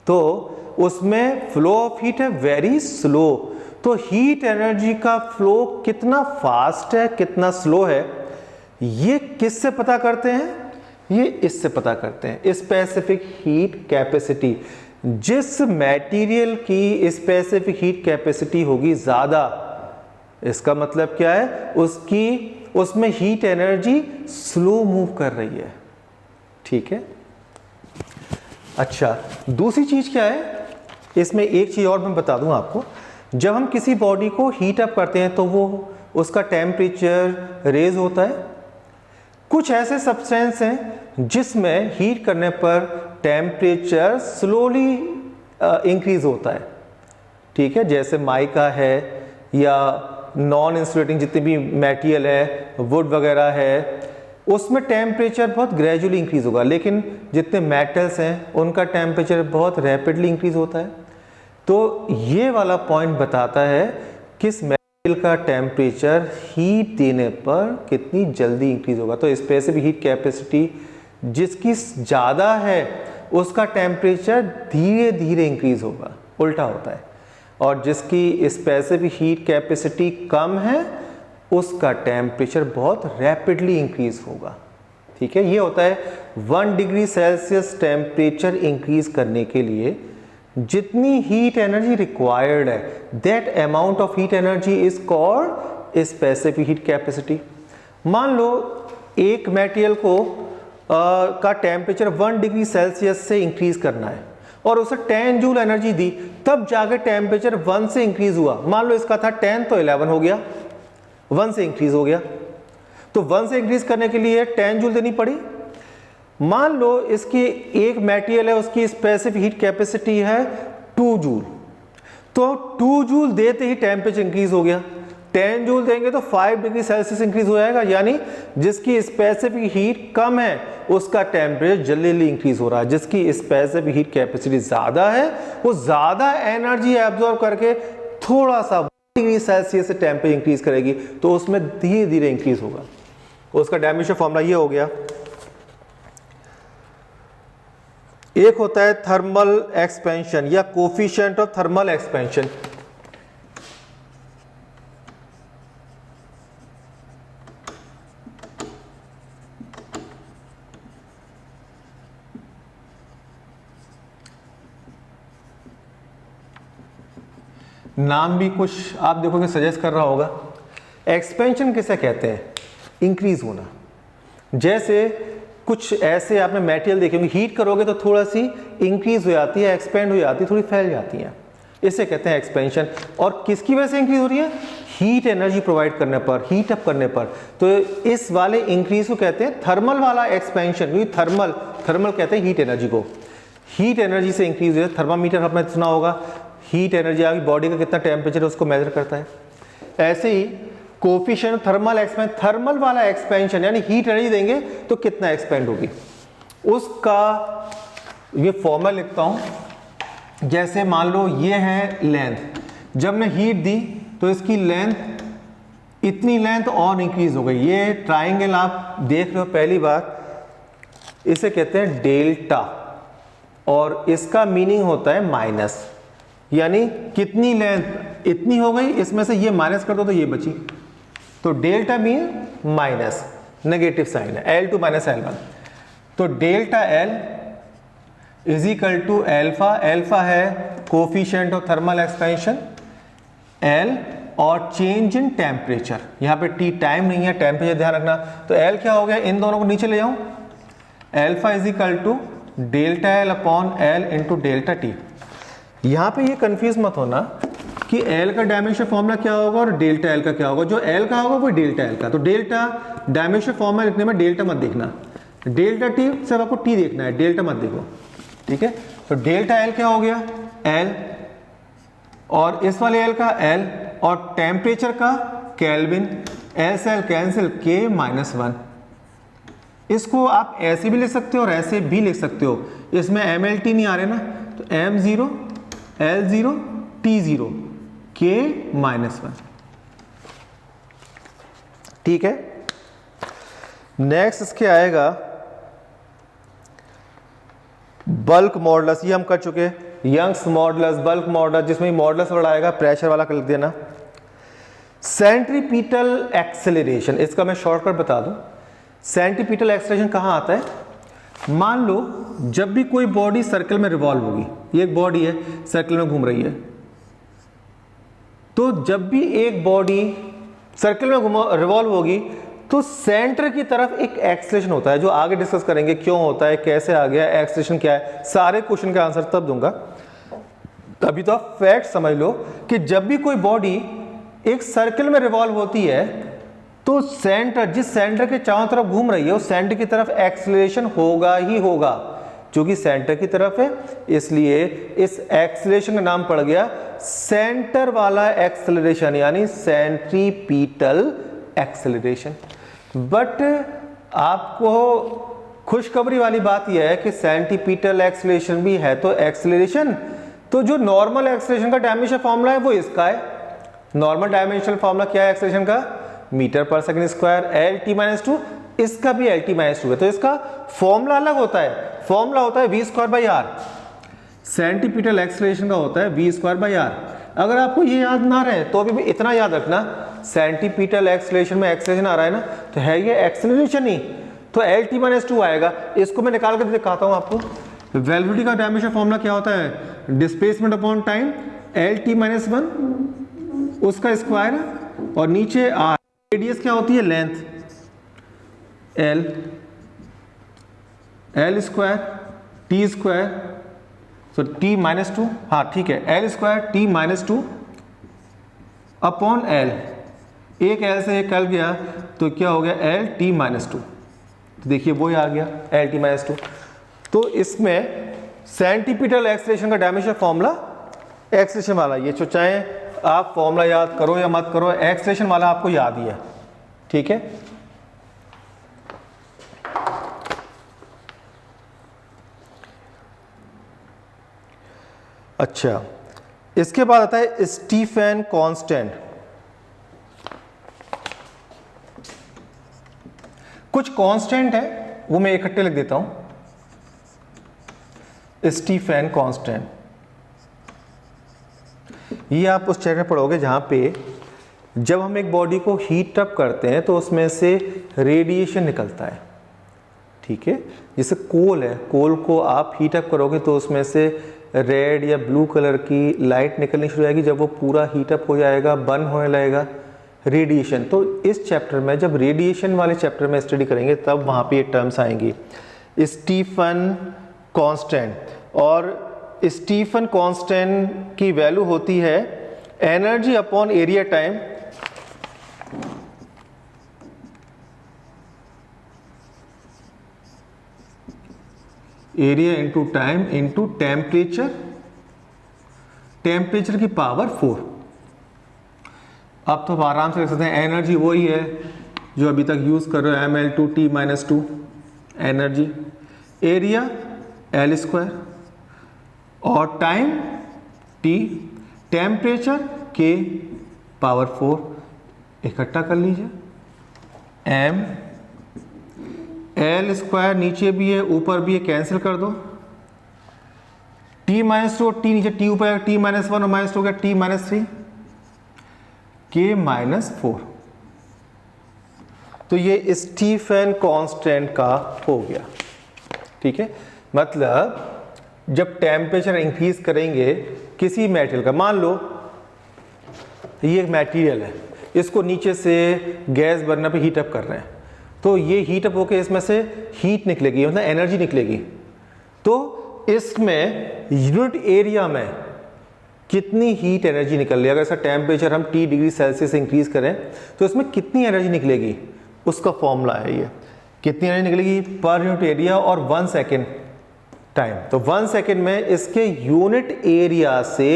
तो उसमें फ्लो ऑफ हीट है वेरी स्लो। तो हीट एनर्जी का फ्लो कितना फास्ट है कितना स्लो है, ये किससे पता करते हैं, ये इससे पता करते हैं, स्पेसिफिक हीट कैपेसिटी। जिस मटेरियल की स्पेसिफिक हीट कैपेसिटी होगी ज्यादा, इसका मतलब क्या है, उसमें हीट एनर्जी स्लो मूव कर रही है, ठीक है। अच्छा, दूसरी चीज क्या है, इसमें एक चीज और मैं बता दूं आपको। जब हम किसी बॉडी को हीट अप करते हैं तो वो उसका टेम्परेचर रेज होता है। कुछ ऐसे सब्सटेंस हैं जिसमें हीट करने पर टेम्परेचर स्लोली इंक्रीज होता है, ठीक है। जैसे माइका है या नॉन इंसुलेटिंग जितने भी मटेरियल है, वुड वगैरह है, उसमें टेम्परेचर बहुत ग्रेजुअली इंक्रीज होगा। लेकिन जितने मेटल्स हैं उनका टेम्परेचर बहुत रैपिडली इंक्रीज होता है। तो ये वाला पॉइंट बताता है किस मटेरियल का टेम्परेचर हीट देने पर कितनी जल्दी इंक्रीज होगा। तो स्पेसिफिक हीट कैपेसिटी जिसकी ज़्यादा है उसका टेम्परेचर धीरे धीरे इंक्रीज होगा, उल्टा होता है। और जिसकी स्पेसिफिक हीट कैपेसिटी कम है उसका टेम्परेचर बहुत रैपिडली इंक्रीज होगा, ठीक है। ये होता है 1 डिग्री सेल्सियस टेम्परेचर इंक्रीज करने के लिए जितनी हीट एनर्जी रिक्वायर्ड है, that amount of heat energy is called specific heat capacity. मान लो एक मटेरियल को का टेम्परेचर 1 डिग्री सेल्सियस से इंक्रीज करना है और उसे 10 जूल एनर्जी दी, तब जाके टेम्परेचर 1 से इंक्रीज हुआ। मान लो इसका था 10 तो 11 हो गया, 1 से इंक्रीज हो गया। तो 1 से इंक्रीज करने के लिए 10 जूल देनी पड़ी। मान लो इसकी एक मटेरियल है, उसकी स्पेसिफिक हीट कैपेसिटी है 2 जूल, तो 2 जूल देते ही टेम्परेचर इंक्रीज हो गया। 10 जूल देंगे तो 5 डिग्री सेल्सियस इंक्रीज हो जाएगा, यानी जिसकी स्पेसिफिक हीट कम है उसका टेम्परेचर जल्दी इंक्रीज हो रहा है। जिसकी स्पेसिफिक हीट कैपेसिटी ज्यादा है वो ज्यादा एनर्जी एब्जॉर्ब करके थोड़ा सा डिग्री सेल्सियस से टेम्परेचर इंक्रीज करेगी, तो उसमें धीरे धीरे इंक्रीज होगा। उसका डायमेंशन फॉर्मूला ये हो गया। एक होता है थर्मल एक्सपेंशन या कोफिशिएंट ऑफ थर्मल एक्सपेंशन। नाम भी कुछ आप देखोगे सजेस्ट कर रहा होगा। एक्सपेंशन किसे कहते हैं? इंक्रीज होना। जैसे कुछ ऐसे आपने मटेरियल देखे होंगे, हीट करोगे तो थोड़ा सी इंक्रीज हो जाती है, एक्सपेंड हो जाती है, थोड़ी फैल जाती है, इसे कहते हैं एक्सपेंशन। और किसकी वजह से इंक्रीज हो रही है? हीट एनर्जी प्रोवाइड करने पर, हीट अप करने पर। तो इस वाले इंक्रीज को कहते हैं थर्मल वाला एक्सपेंशन, क्योंकि थर्मल कहते हैं हीट एनर्जी को। हीट एनर्जी से इंक्रीज हुई। थर्मामीटर आपने सुना होगा, हीट एनर्जी आपकी बॉडी का कितना टेम्परेचर है उसको मेजर करता है। ऐसे ही कोफिशिएंट थर्मल एक्सपेंशन, थर्मल वाला एक्सपेंशन यानी हीट एनर्जी देंगे तो कितना एक्सपेंड होगी उसका ये फॉर्मूला लिखता हूं। जैसे मान लो ये है लेंथ, जब मैं हीट दी तो इसकी लेंथ, इतनी लेंथ और इंक्रीज हो गई। ये ट्राइंगल आप देख रहे हो पहली बार, इसे कहते हैं डेल्टा, और इसका मीनिंग होता है माइनस, यानी कितनी लेंथ इतनी हो गई, इसमें से ये माइनस कर दो तो ये बची। तो delta mean minus, negative sign है, L2 माइनस L1। तो delta L is equal to alpha, alpha है coefficient of thermal expansion, L और चेंज इन टेम्परेचर, यहां पे T टाइम नहीं है, टेम्परेचर ध्यान रखना। तो L क्या हो गया, इन दोनों को नीचे ले जाऊं, alpha is equal to delta L upon L into delta T। यहां पे ये कंफ्यूज मत होना कि L का डायमेंशन फॉर्मूला क्या होगा और डेल्टा L का क्या होगा। जो L का होगा वो डेल्टा L का। तो डेल्टा डायमेंशन फॉर्मूला लिखने में डेल्टा मत देखना, डेल्टा T सिर्फ आपको T देखना है, डेल्टा मत देखो, ठीक है। तो डेल्टा L क्या हो गया, L, और इस वाले L का L, और टेम्परेचर का केल्विन, L से L कैंसिल, K-1। इसको आप ऐसे भी लिख सकते हो और ऐसे भी लिख सकते हो। इसमें MLT नहीं आ रहे ना, तो M0 L0 T0 K-1, ठीक है। नेक्स्ट इसके आएगा बल्क मॉडुलस, ये हम कर चुके, यंग्स मॉडुलस, बल्क मॉडुलस, जिसमें मॉडुलस वर्ड आएगा प्रेशर वाला कर देना। सेंट्रीपिटल एक्सेलरेशन, इसका मैं शॉर्टकट बता दूं। सेंट्रीपिटल एक्सेलरेशन कहां आता है? मान लो जब भी कोई बॉडी सर्कल में रिवॉल्व होगी, ये एक बॉडी है सर्कल में घूम रही है, तो जब भी एक बॉडी सर्कल में रिवॉल्व होगी तो सेंटर की तरफ एक एक्सेलरेशन होता है, जो आगे डिस्कस करेंगे क्यों होता है, कैसे आ गया, एक्सेलरेशन क्या है, सारे क्वेश्चन का आंसर तब दूंगा। अभी तो आप फैक्ट समझ लो कि जब भी कोई बॉडी एक सर्कल में रिवॉल्व होती है तो सेंटर, जिस सेंटर के चारों तरफ घूम रही है उस सेंटर की तरफ एक्सेलरेशन होगा ही होगा, क्योंकि सेंटर की तरफ है, इसलिए इस एक्सेलरेशन का नाम पड़ गया सेंटर वाला एक्सेलरेशन, यानी सेंट्रीपिटल एक्सेलरेशन। बट आपको खुशखबरी वाली बात यह है कि सेंट्रीपिटल एक्सेलरेशन भी है तो एक्सेलरेशन, तो जो नॉर्मल एक्सेलरेशन का डायमेंशन फॉर्मूला है वो इसका है। नॉर्मल डायमेंशनल फॉर्मूला क्या है एक्सेलरेशन का? मीटर पर सेकंड स्क्वायर, L-T-2, इसका भी L-T-2 है, तो इसका फॉर्मूला अलग होता है, फॉर्मूला होता है v²/r। सेंट्रीपिटल एक्सेलरेशन का होता है v²/r। अगर आपको ये याद ना रहे तो अभी भी इतना याद रखना, सेंट्रीपिटल एक्सेलरेशन में एक्सेलरेशन आ रहा है ना, तो है ये एक्सेलरेशन ही, तो L-T-2 आएगा। इसको मैं निकाल कर दिखाता हूं आपको। वेलोसिटी का डायमेंशन फॉर्मूला क्या होता है? डिस्प्लेसमेंट अपॉन टाइम, L-T-1 उसका स्क्वायर, और नीचे r, रेडियस क्या होती है? लेंथ, L स्क्वायर T², तो T-2, हाँ ठीक है, L² T-2 अपॉन L, एक L से एक L गया तो क्या हो गया? L-T-2, तो देखिए वो ही आ गया L-T-2। तो इसमें सेंट्रीपिटल एक्सेलरेशन का डायमेंशन फॉर्मूला एक्सेलरेशन वाला, ये तो चाहे आप फॉर्मूला याद करो या मत करो, एक्सेलरेशन वाला आपको याद ही है, ठीक है। अच्छा, इसके बाद आता है स्टीफन कांस्टेंट। कुछ कांस्टेंट है वो मैं इकट्ठे लिख देता हूं। स्टीफन कांस्टेंट, ये आप उस चैप्टर में पढ़ोगे जहां पे जब हम एक बॉडी को हीट अप करते हैं तो उसमें से रेडिएशन निकलता है, ठीक है। जैसे कोल है, कोल को आप हीट अप करोगे तो उसमें से रेड या ब्लू कलर की लाइट निकलनी शुरू हो जाएगी जब वो पूरा हीटअप हो जाएगा, बर्न होने लगेगा, रेडिएशन। तो इस चैप्टर में जब रेडिएशन वाले चैप्टर में स्टडी करेंगे तब वहाँ पे ये टर्म्स आएंगी, स्टीफन कांस्टेंट। और स्टीफन कांस्टेंट की वैल्यू होती है energy upon area time, area into time into temperature, temperature की पावर 4। अब तो आराम से लिख सकते हैं एनर्जी वही है जो अभी तक यूज कर रहे हो, mL/T-2 एनर्जी, एरिया L², और time T, temperature K power 4। इकट्ठा कर लीजिए, m L² नीचे भी है ऊपर भी है, कैंसिल कर दो, T-2 और T नीचे, T ऊपर है, T-1 और -2 हो गया, T-3, K-4। तो ये स्टीफन कांस्टेंट का हो गया। ठीक है, मतलब जब टेम्परेचर इंक्रीज करेंगे किसी मेटेरियल का, मान लो ये एक मटेरियल है, इसको नीचे से गैस बनने पे हीटअप कर रहे हैं, तो ये हीटअप होकर इसमें से हीट निकलेगी, मतलब एनर्जी निकलेगी। तो इसमें यूनिट एरिया में कितनी हीट एनर्जी निकल रही है, अगर इसका टेम्परेचर हम T डिग्री सेल्सियस से इंक्रीज करें तो इसमें कितनी एनर्जी निकलेगी, उसका फॉर्मूला है ये। कितनी एनर्जी निकलेगी पर यूनिट एरिया और 1 सेकेंड टाइम। तो 1 सेकेंड में इसके यूनिट एरिया से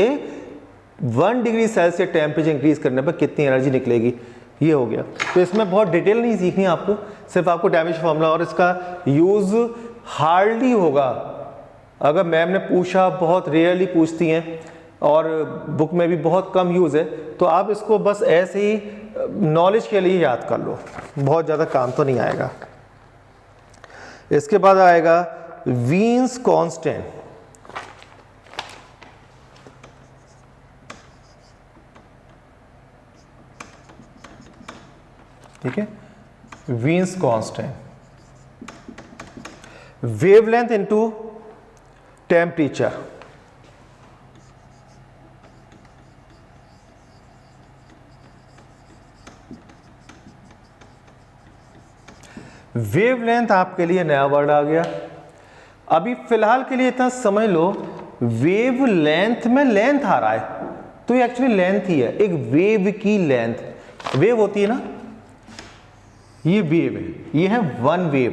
1 डिग्री सेल्सियस टेम्परेचर इंक्रीज करने पर कितनी एनर्जी निकलेगी, ये हो गया। तो इसमें बहुत डिटेल नहीं सीखनी आपको, सिर्फ आपको टेम्परेचर फॉर्मूला, और इसका यूज हार्डली होगा। अगर मैम ने पूछा, बहुत रेयरली पूछती हैं और बुक में भी बहुत कम यूज है, तो आप इसको बस ऐसे ही नॉलेज के लिए याद कर लो, बहुत ज़्यादा काम तो नहीं आएगा। इसके बाद आएगा वीन्स कांस्टेंट। ठीक है, Wien's constant, wavelength into temperature. Wavelength आपके लिए नया वर्ड आ गया। अभी फिलहाल के लिए इतना समझ लो, वेवलेंथ में लेंथ आ रहा है तो ये एक्चुअली लेंथ ही है, एक वेव की लेंथ। वेव होती है ना, ये वेव है, ये है वन वेव,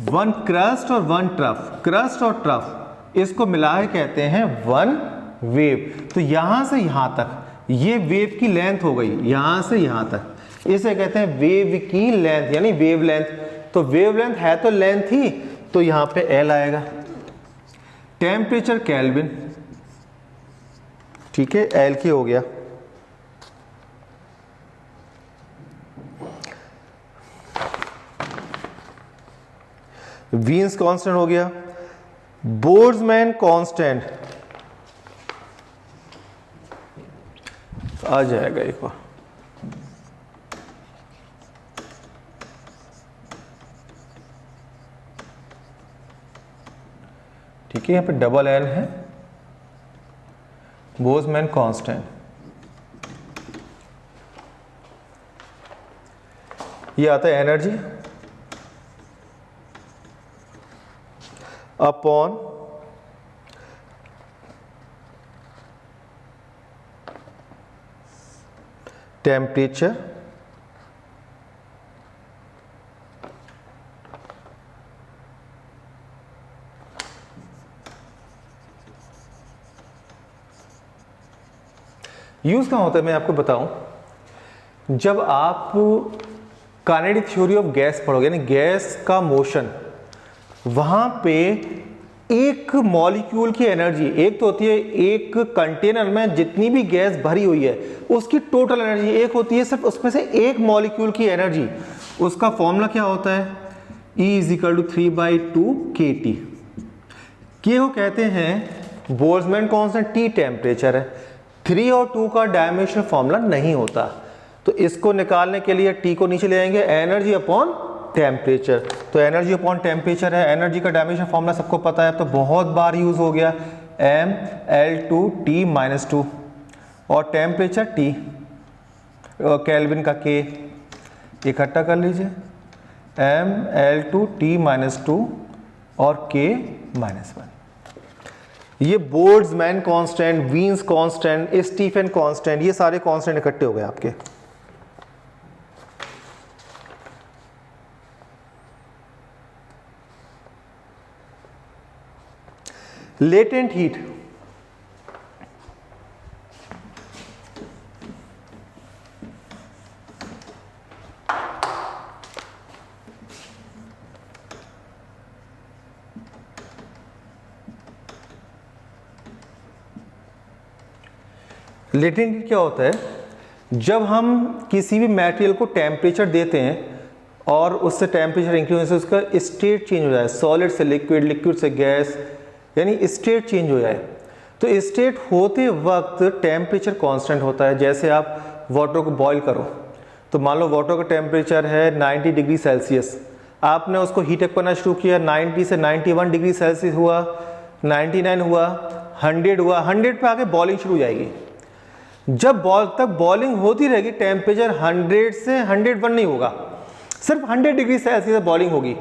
1 क्रस्ट और 1 ट्रफ, क्रस्ट और ट्रफ इसको मिला के कहते हैं 1 वेव। तो यहां से यहां तक ये वेव की लेंथ हो गई, यहां से यहां तक, इसे कहते हैं वेव की लेंथ, यानी वेव लेंथ। तो वेव लेंथ है तो लेंथ ही, तो यहां पे L आएगा। टेम्परेचर केल्विन, ठीक है, L की हो गया। वीन्स कांस्टेंट हो गया। बोल्ट्जमैन कांस्टेंट आ जाएगा एक बार, ठीक है, यहाँ पे डबल N है, बोल्ट्जमैन कांस्टेंट। ये आता है एनर्जी अपॉन टेम्परेचर यूज कहाँ होता है मैं आपको बताऊं। जब आप काइनेटिक थ्योरी ऑफ गैस पढ़ोगे, यानी गैस का मोशन, वहां पे एक मॉलिक्यूल की एनर्जी, एक तो होती है एक कंटेनर में जितनी भी गैस भरी हुई है उसकी टोटल एनर्जी, एक होती है सिर्फ उसमें से एक मॉलिक्यूल की एनर्जी। उसका फॉर्मूला क्या होता है, E = 3/2 kT। के को कहते हैं बोल्ट्जमैन कांस्टेंट, T टेम्परेचर है। 3 और 2 का डायमेंशनल फॉर्मूला नहीं होता, तो इसको निकालने के लिए T को नीचे ले आएंगे, एनर्जी अपॉन टेम्परेचर। तो एनर्जी अपॉन टेम्परेचर है, एनर्जी का डायमेंशन फॉर्मूला सबको पता है, तो बहुत बार यूज हो गया, mL2T-2 और टेम्परेचर T, केल्विन का K इकट्ठा कर लीजिए, mL2T-2 और K-1। ये Boltzmann constant, Wien's constant, Stefan constant, ये सारे कांस्टेंट इकट्ठे हो गए आपके। लेटेंट हीट, लेटेंट हीट क्या होता है? जब हम किसी भी मटेरियल को टेम्परेचर देते हैं और उससे टेम्परेचर इंक्रीज होने से उसका स्टेट चेंज हो जाए, सॉलिड से लिक्विड, लिक्विड से गैस, यानी स्टेट चेंज हो जाए। तो स्टेट होते वक्त टेम्परेचर कांस्टेंट होता है। जैसे आप वाटर को बॉईल करो, तो मान लो वाटर का टेम्परेचर है 90 डिग्री सेल्सियस, आपने उसको हीट अप करना शुरू किया, 90 से 91 डिग्री सेल्सियस हुआ, 99 हुआ, 100 हुआ, 100 पे आके बॉइलिंग शुरू हो जाएगी। जब तक बॉइलिंग होती रहेगी, टेम्परेचर 100 से 101 नहीं होगा, सिर्फ 100 डिग्री सेल्सियस बॉइलिंग होगी।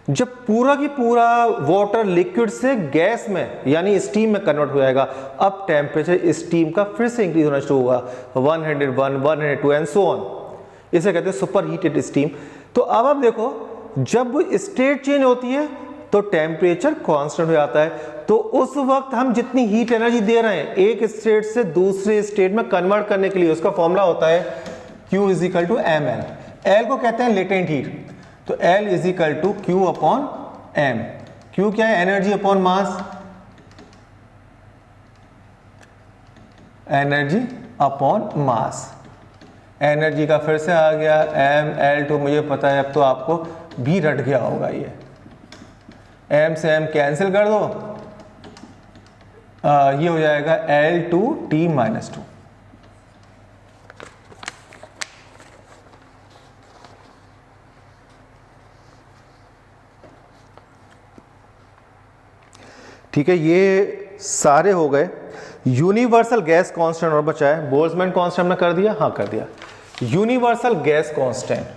जब पूरा की पूरा वाटर लिक्विड से गैस में यानी स्टीम में कन्वर्ट हो जाएगा, अब टेम्परेचर स्टीम का फिर से इंक्रीज होना शुरू होगा, 101, 102 एंड सो ऑन। इसे कहते हैं सुपर हीटेड स्टीम। तो अब आप देखो, जब स्टेट चेंज होती है तो टेम्परेचर कांस्टेंट हो जाता है। तो उस वक्त हम जितनी हीट एनर्जी दे रहे हैं एक स्टेट से दूसरे स्टेट में कन्वर्ट करने के लिए, उसका फॉर्मूला होता है Q = mL। L को कहते हैं लेटेंट हीट, तो L = Q/m। Q क्या है? Energy upon mass, energy upon mass. Energy का फिर से आ गया mL2, मुझे पता है अब तो आपको भी रट गया होगा ये, m से m कैंसिल कर दो, ये हो जाएगा L2T-2। ठीक है, ये सारे हो गए। यूनिवर्सल गैस कांस्टेंट और बचा है, बोल्ट्जमैन कांस्टेंट में कर दिया, हाँ कर दिया। यूनिवर्सल गैस कांस्टेंट,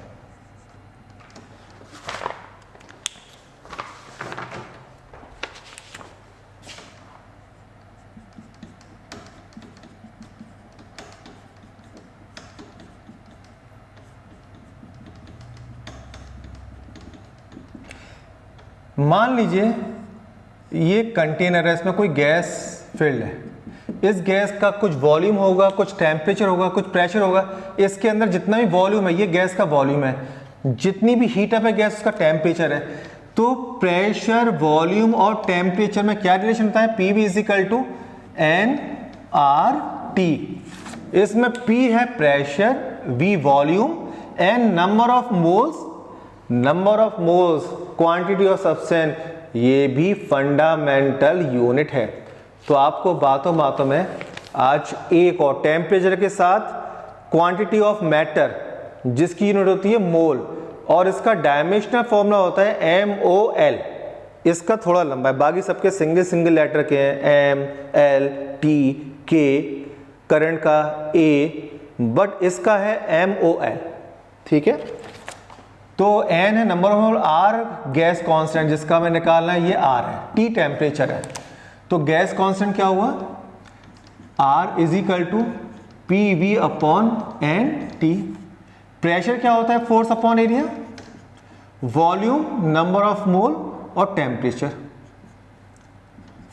मान लीजिए ये कंटेनर है, इसमें कोई गैस फिल्ड है, इस गैस का कुछ वॉल्यूम होगा, कुछ टेम्परेचर होगा, कुछ प्रेशर होगा। इसके अंदर जितना भी वॉल्यूम है, ये गैस का वॉल्यूम है, जितनी भी हीट अप है गैस, उसका टेम्परेचर है। तो प्रेशर, वॉल्यूम और टेम्परेचर में क्या रिलेशन होता है? PV = nRT। इसमें P है pressure, V volume, N number of moles, quantity of substance, ये भी फंडामेंटल यूनिट है। तो आपको बातों बातों में आज एक और टेम्परेचर के साथ क्वांटिटी ऑफ मैटर, जिसकी यूनिट होती है मोल, और इसका डायमेंशनल फॉर्मूला होता है MOL। इसका थोड़ा लंबा है, बाकी सबके सिंगल लेटर के हैं, M, L, T, K, current का A, बट इसका है MOL। ठीक है, तो N है number of mole, R gas constant जिसका मैं निकालना है, ये R है, T टेम्परेचर है। तो गैस कांस्टेंट क्या हुआ? R = PV/NT। प्रेशर क्या होता है? Force upon area, volume, number of mole और टेम्परेचर।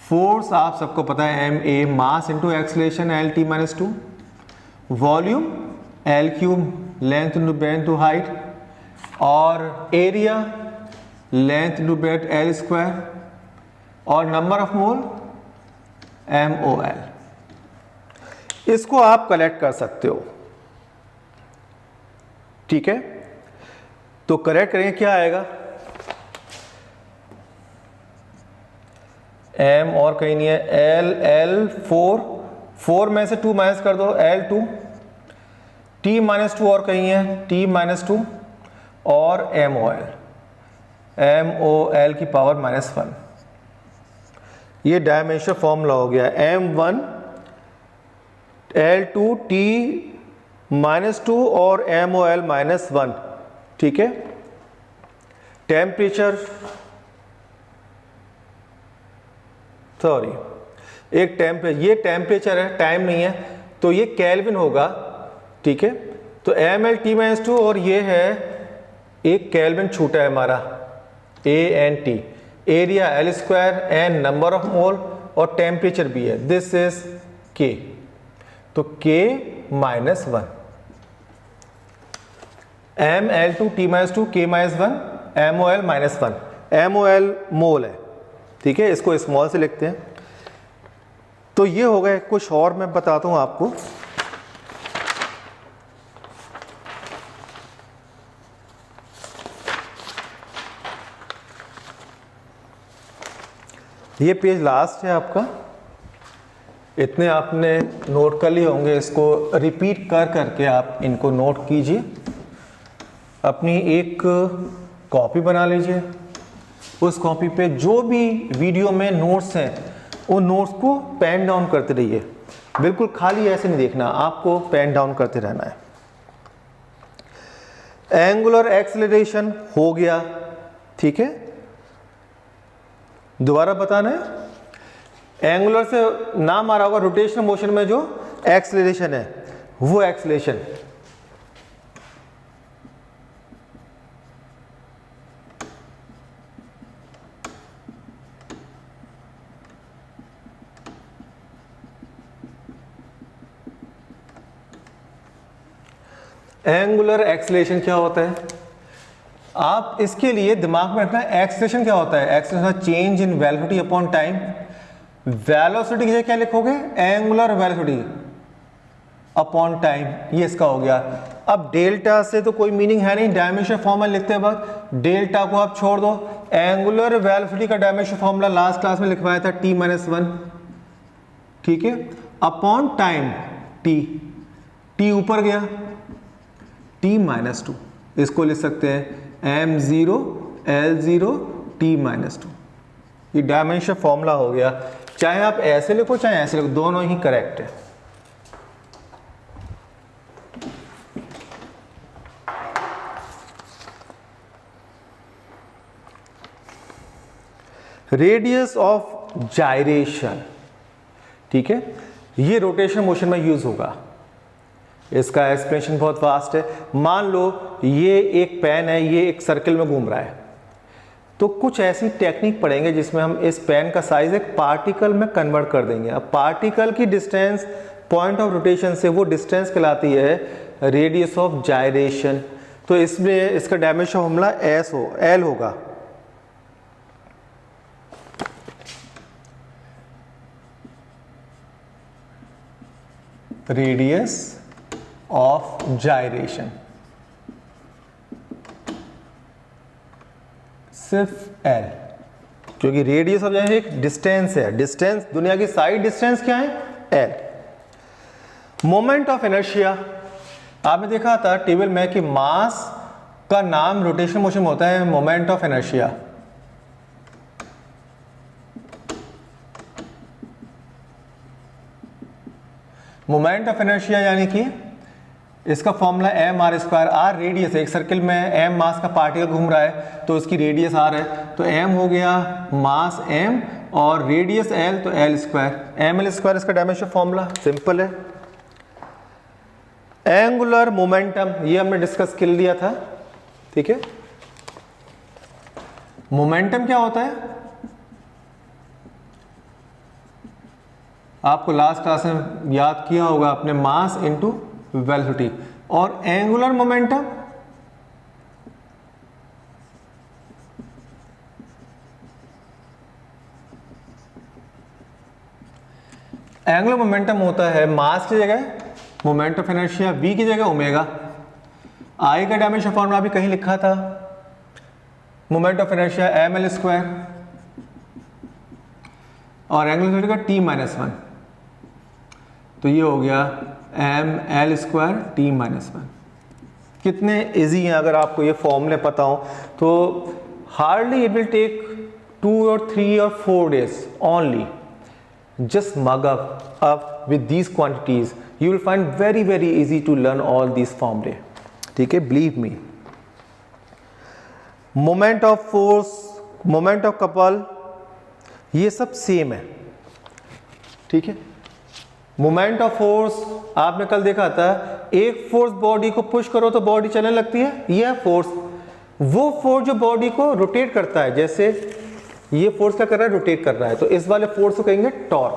फोर्स आप सबको पता है ma, mass into acceleration L_T-2, volume L3, length into breadth into height, और area length into breadth L², और नंबर ऑफ मोल MOL। इसको आप कलेक्ट कर सकते हो। ठीक है, तो कलेक्ट करेंगे, क्या आएगा? M और कहीं नहीं है, L4 में से 2 माइनस कर दो, L2, T-2 और कहीं है, T-2, और MOL की पावर -1। ये डायमेंशन फॉर्मूला हो गया M1 L2 T -2 और MOL -1। ठीक है, टेम्परेचर ये टेम्परेचर है, टाइम नहीं है, तो ये केल्विन होगा। ठीक है, तो ML T -2 और ये है एक केल्विन छूटा है हमारा ANT, area L², N number of mole और टेम्परेचर भी है, दिस इज K, तो K -1 ML2 T -2 K -1 MOL -1, MOL मोल है। ठीक है, इसको स्मॉल से लिखते हैं। तो ये हो गए, कुछ और मैं बताता हूं आपको। ये पेज लास्ट है आपका, इतने आपने नोट कर लिए होंगे, इसको रिपीट कर करके आप इनको नोट कीजिए, अपनी एक कॉपी बना लीजिए, उस कॉपी पे जो भी वीडियो में नोट्स हैं उन नोट्स को पेन डाउन करते रहिए, बिल्कुल खाली ऐसे नहीं देखना, आपको पेन डाउन करते रहना है। एंगुलर एक्सेलरेशन हो गया। ठीक है, दोबारा बताना है, एंगुलर से नाम आ रहा होगा, रोटेशनल मोशन में जो एक्सेलरेशन है वो एक्सेलरेशन एंगुलर एक्सेलरेशन क्या होता है, आप इसके लिए दिमाग में रखना है एक्सेलरेशन क्या होता है। Acceleration change in velocity upon time. Velocity की जगह क्या लिखोगे, एंगुलर वेलोसिटी अपॉन टाइम, ये इसका हो गया। अब डेल्टा से तो कोई मीनिंग है नहीं, डायमेंशन फॉर्मूला लिखते वक्त डेल्टा को आप छोड़ दो। एंगुलर वेलोसिटी का डायमेंशन फॉर्मूला लास्ट क्लास में लिखवाया था T -1। ठीक है, अपॉन टाइम T ऊपर गया, T -2, इसको लिख सकते हैं M0 L0 T -2। ये डायमेंशन फॉर्मूला हो गया, चाहे आप ऐसे लिखो चाहे ऐसे लिखो, दोनों ही करेक्ट है। Radius of gyration. ठीक है, ये रोटेशन मोशन में यूज होगा, इसका एक्सप्लेनेशन बहुत फास्ट है। मान लो ये एक पेन है, ये एक सर्कल में घूम रहा है, तो कुछ ऐसी टेक्निक पढ़ेंगे जिसमें हम इस पेन का साइज एक पार्टिकल में कन्वर्ट कर देंगे। अब पार्टिकल की डिस्टेंस पॉइंट ऑफ रोटेशन से वो डिस्टेंस कहलाती है रेडियस ऑफ जायरेशन। तो इसमें इसका डायमेंशन फॉर्मूला L होगा। रेडियस ऑफ जायरेशन सिर्फ L, क्योंकि रेडियस ऑफ जायरेशन एक डिस्टेंस है, डिस्टेंस दुनिया की साइड डिस्टेंस क्या है, L। मोमेंट ऑफ इनर्शिया, आपने देखा था टेबल में कि मास का नाम रोटेशन मोशन में होता है moment of inertia. Moment of inertia यानी कि इसका फॉर्मूला mr², r रेडियस है, एक सर्किल में m मास का पार्टिकल घूम रहा है तो उसकी रेडियस r है, तो m हो गया मास m और रेडियस l, तो l², ml² इसका डायमेंशन फॉर्मूला सिंपल है। एंगुलर मोमेंटम, ये हमने डिस्कस कर लिया था। ठीक है, मोमेंटम क्या होता है, आपको लास्ट क्लास में याद किया होगा आपने, मास इनटू वेलोसिटी। और एंगुलर मोमेंटम होता है मास की जगह मोमेंट ऑफ इनर्शिया, v की जगह ओमेगा। I का डायमेंशन फॉर्मूला भी कहीं लिखा था, मोमेंट ऑफ इनर्शिया ml² और एंगुलर वेलोसिटी का T-1, तो ये हो गया ml² T-1। कितने इजी हैं अगर आपको ये फॉर्मूले पता हो तो hardly it will take 2 or 3 or 4 days only. Just mug up with these quantities. You will find very easy to learn all these formulae. ठीक है, believe me. Moment of force, moment of couple, ये सब same है. ठीक है. Moment of force आपने कल देखा था, एक फोर्स बॉडी को पुश करो तो बॉडी चलने लगती है, यह फोर्स. वो फोर्स जो बॉडी को रोटेट करता है, जैसे ये फोर्स क्या कर रहा है, रोटेट कर रहा है, तो इस वाले फोर्स को कहेंगे टॉर्क.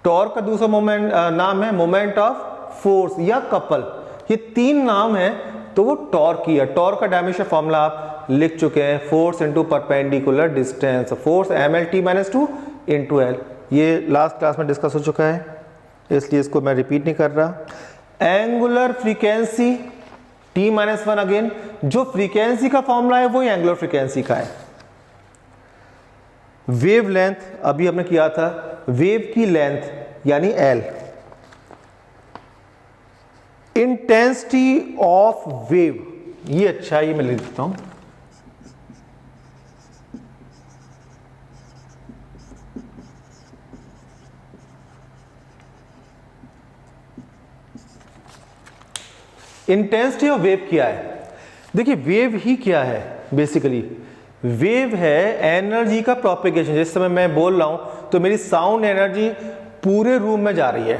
टॉर्क का दूसरा मोमेंट नाम है मोमेंट ऑफ फोर्स या कपल. ये तीन नाम है तो वो टॉर्क ही है. टॉर्क का डायमेंशन फॉर्मूला आप लिख चुके हैं, force into perpendicular distance, force mlt-2 into l. ये लास्ट क्लास में डिस्कस हो चुका है, इसलिए इसको मैं रिपीट नहीं कर रहा. एंगुलर फ्रीक्वेंसी t-1 अगेन, जो फ्रीक्वेंसी का फॉर्मूला है वही एंगुलर फ्रीक्वेंसी का है. वेव लेंथ अभी हमने किया था, वेव की लेंथ यानी L. इंटेंसिटी ऑफ वेव, ये अच्छा है, ये मैं लिख देता हूं. इंटेंसिटी ऑफ वेव क्या है? देखिए वेव ही क्या है बेसिकली, वेव है एनर्जी का प्रोपेगेशन. जिस समय मैं बोल रहा हूं तो मेरी साउंड एनर्जी पूरे रूम में जा रही है,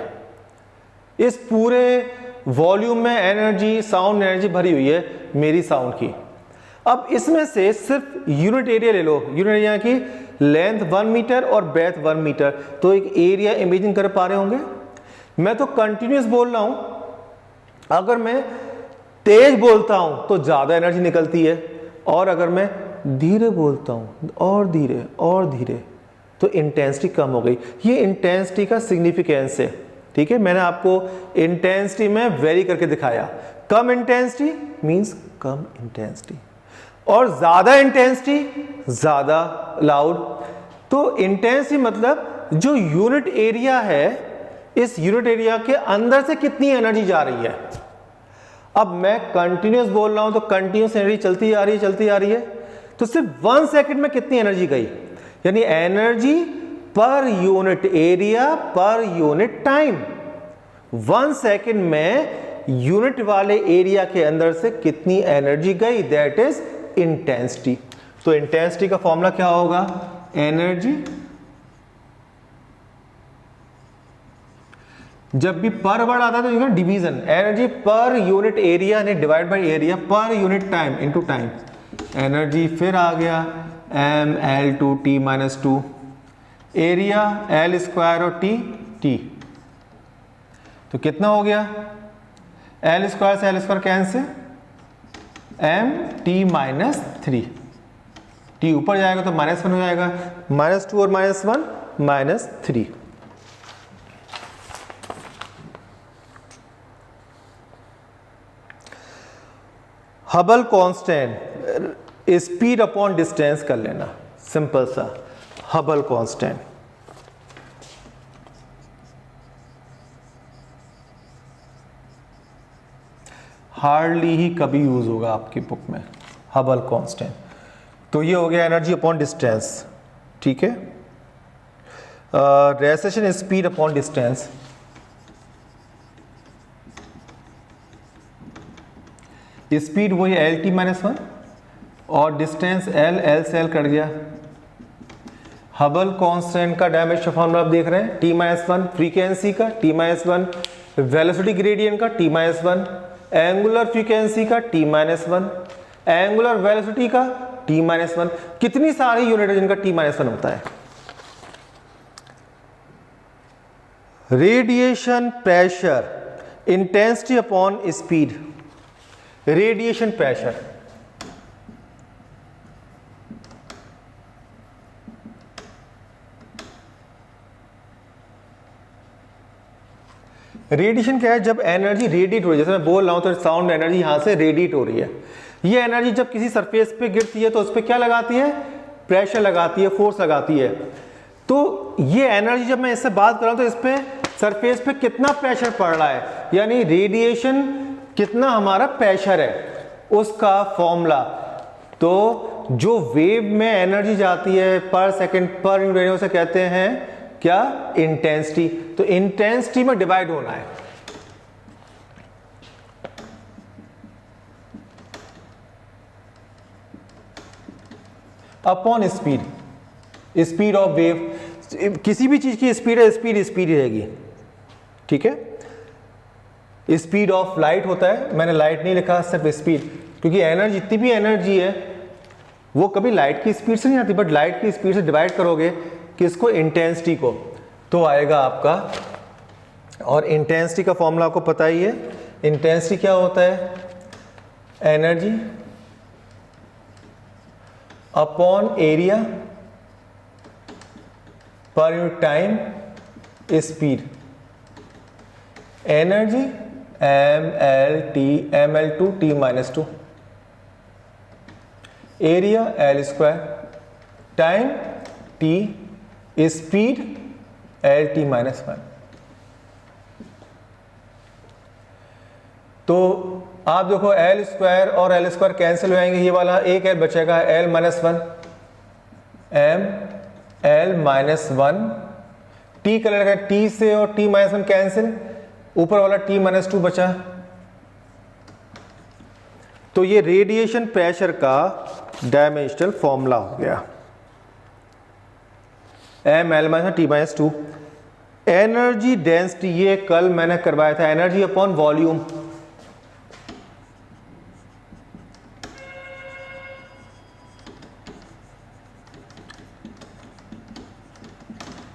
इस पूरे वॉल्यूम में एनर्जी, साउंड एनर्जी भरी हुई है मेरी साउंड की. अब इसमें से सिर्फ यूनिट एरिया ले लो, यूनिट एरिया की लेंथ 1 मीटर और ब्रेथ 1 मीटर, तो एक एरिया इमेजिन कर पा रहे होंगे. मैं तो कंटिन्यूस बोल रहा हूं, अगर मैं तेज बोलता हूं तो ज्यादा एनर्जी निकलती है, और अगर मैं धीरे बोलता हूं और धीरे तो इंटेंसिटी कम हो गई. ये इंटेंसिटी का सिग्निफिकेंस है. ठीक है, मैंने आपको इंटेंसिटी में वेरी करके दिखाया. कम इंटेंसिटी मींस कम इंटेंसिटी, और ज्यादा इंटेंसिटी ज्यादा लाउड. तो इंटेंसिटी मतलब जो यूनिट एरिया है, इस यूनिट एरिया के अंदर से कितनी एनर्जी जा रही है. अब मैं कंटिन्यूस बोल रहा हूं तो कंटिन्यूस एनर्जी चलती आ रही है, तो सिर्फ 1 सेकंड में कितनी एनर्जी गई, यानी एनर्जी पर यूनिट एरिया पर यूनिट टाइम. 1 सेकंड में यूनिट वाले एरिया के अंदर से कितनी एनर्जी गई, दैट इज इंटेंसिटी. तो इंटेंसिटी का फॉर्मूला क्या होगा, एनर्जी, जब भी पर वर्ड आता है तो डिवीजन, एनर्जी पर यूनिट एरिया यानी डिवाइड बाय एरिया पर unit time into time. Energy फिर आ गया ml/t-2, एरिया L स्क्वायर और T. तो कितना हो गया, L स्क्वायर से L square cancel, mt-3. t ऊपर जाएगा तो -1 हो जाएगा, -2 और -1 -3. Hubble constant, speed upon distance कर लेना, सिंपल सा. हबल कांस्टेंट हार्डली ही कभी यूज होगा आपकी बुक में, हबल कांस्टेंट. तो ये हो गया एनर्जी अपॉन डिस्टेंस. ठीक है, recession speed upon distance, speed वही LT-1 और डिस्टेंस L से L कट गया. हबल कांस्टेंट का डायमेंशन फॉर्मूला आप देख रहे हैं, T-1 फ्रीक्वेंसी का, T-1 वेलोसिटी ग्रेडियंट का, T-1 एंगुलर फ्रीक्वेंसी का, T-1 एंगुलर वेलोसिटी का, T-1. कितनी सारी यूनिट है जिनका T-1 होता है. Radiation pressure, intensity upon speed. Radiation pressure, radiation क्या है, जब एनर्जी रेडिएट हो रही है, जैसे मैं बोल रहा हूं तो साउंड एनर्जी यहां से रेडिएट हो रही है. ये एनर्जी जब किसी सरफेस पे गिरती है तो उस पर क्या लगाती है, प्रेशर लगाती है, फोर्स लगाती है. तो ये एनर्जी जब मैं इससे बात कर रहा हूं तो इस पे सरफेस पे कितना प्रेशर पड़ रहा है, यानी रेडिएशन कितना हमारा प्रेशर है उसका फॉर्मूला। तो जो वेव में एनर्जी जाती है पर सेकंड पर यूनिट रेडियन, उसे कहते हैं क्या, इंटेंसिटी। तो इंटेंसिटी में डिवाइड होना है। Upon speed, speed of wave. किसी भी चीज की स्पीड है, स्पीड स्पीड ही रहेगी, ठीक है। स्पीड ऑफ लाइट होता है, मैंने लाइट नहीं लिखा, सिर्फ स्पीड, क्योंकि एनर्जी, जितनी भी एनर्जी है वो कभी लाइट की स्पीड से नहीं आती, बट लाइट की स्पीड से डिवाइड करोगे किसको, इंटेंसिटी को, तो आएगा आपका। और इंटेंसिटी का फॉर्मूला आपको पता ही है। इंटेंसिटी क्या होता है, एनर्जी अपॉन एरिया पर unit time speed. Energy ml2 t-2, area L², time t, speed L t-1। तो आप देखो L² और L² कैंसिल हो जाएंगे, ये वाला एक L बचेगा, L-1 L-1 t का लगेगा, t से और t-1 कैंसिल, ऊपर वाला t-2 बचा। तो ये रेडिएशन प्रेशर का डायमेंशनल फॉर्मूला हो गया, ml t-2। एनर्जी डेंसिटी, ये कल मैंने करवाया था, एनर्जी अपॉन वॉल्यूम।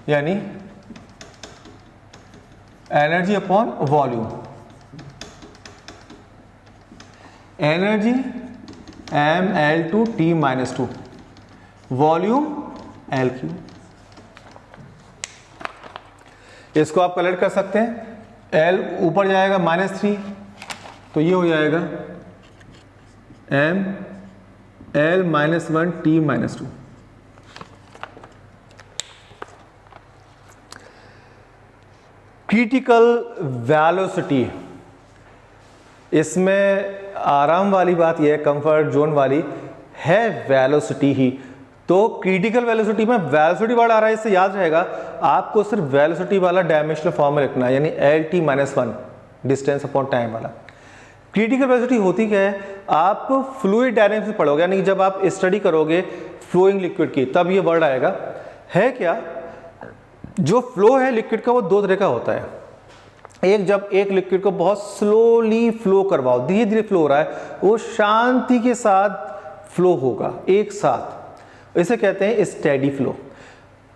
यानी energy upon volume. Energy ml2 t-2, volume L3। इसको आप कलेक्ट कर सकते हैं, L ऊपर जाएगा -3, तो ये हो जाएगा ml-1 t-2। क्रिटिकल वेलोसिटी, इसमें आराम वाली बात यह है, कंफर्ट जोन वाली है वेलोसिटी ही। तो क्रिटिकल वेलोसिटी में वेलोसिटी वर्ड आ रहा है, इससे याद रहेगा आपको सिर्फ वेलोसिटी वाला डायमेंशनल फॉर्म लिखना है, यानी L-t-1 डिस्टेंस अपॉन टाइम वाला। क्रिटिकल वेलोसिटी होती क्या है, आप फ्लूइड डायनेमिक्स में पढ़ोगे, यानी जब आप स्टडी करोगे फ्लोइंग लिक्विड की, तब ये वर्ड आएगा। है क्या, जो फ्लो है लिक्विड का वो दो तरह का होता है। एक, जब एक लिक्विड को बहुत स्लोली फ्लो करवाओ, धीरे धीरे फ्लो हो रहा है, वो शांति के साथ फ्लो होगा एक साथ, इसे कहते हैं स्टेडी फ्लो।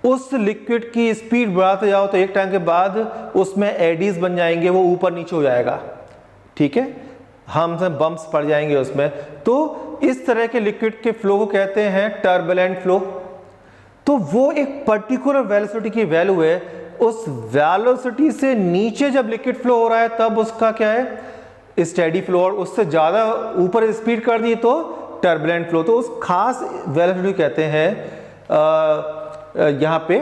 उस लिक्विड की स्पीड बढ़ाते जाओ तो एक टाइम के बाद उसमें एडीज बन जाएंगे, वो ऊपर नीचे हो जाएगा, ठीक है, हम सब बम्प्स पड़ जाएंगे उसमें। तो इस तरह के लिक्विड के फ्लो को कहते हैं टर्बुलेंट फ्लो। तो वो एक पर्टिकुलर वेलोसिटी की वैल्यू है, उस वेलोसिटी से नीचे जब लिक्विड फ्लो हो रहा है तब उसका क्या है, स्टेडी फ्लो, और उससे ज़्यादा ऊपर स्पीड कर दी तो टर्बुलेंट फ्लो। तो उस खास वेलोसिटी कहते हैं यहाँ पे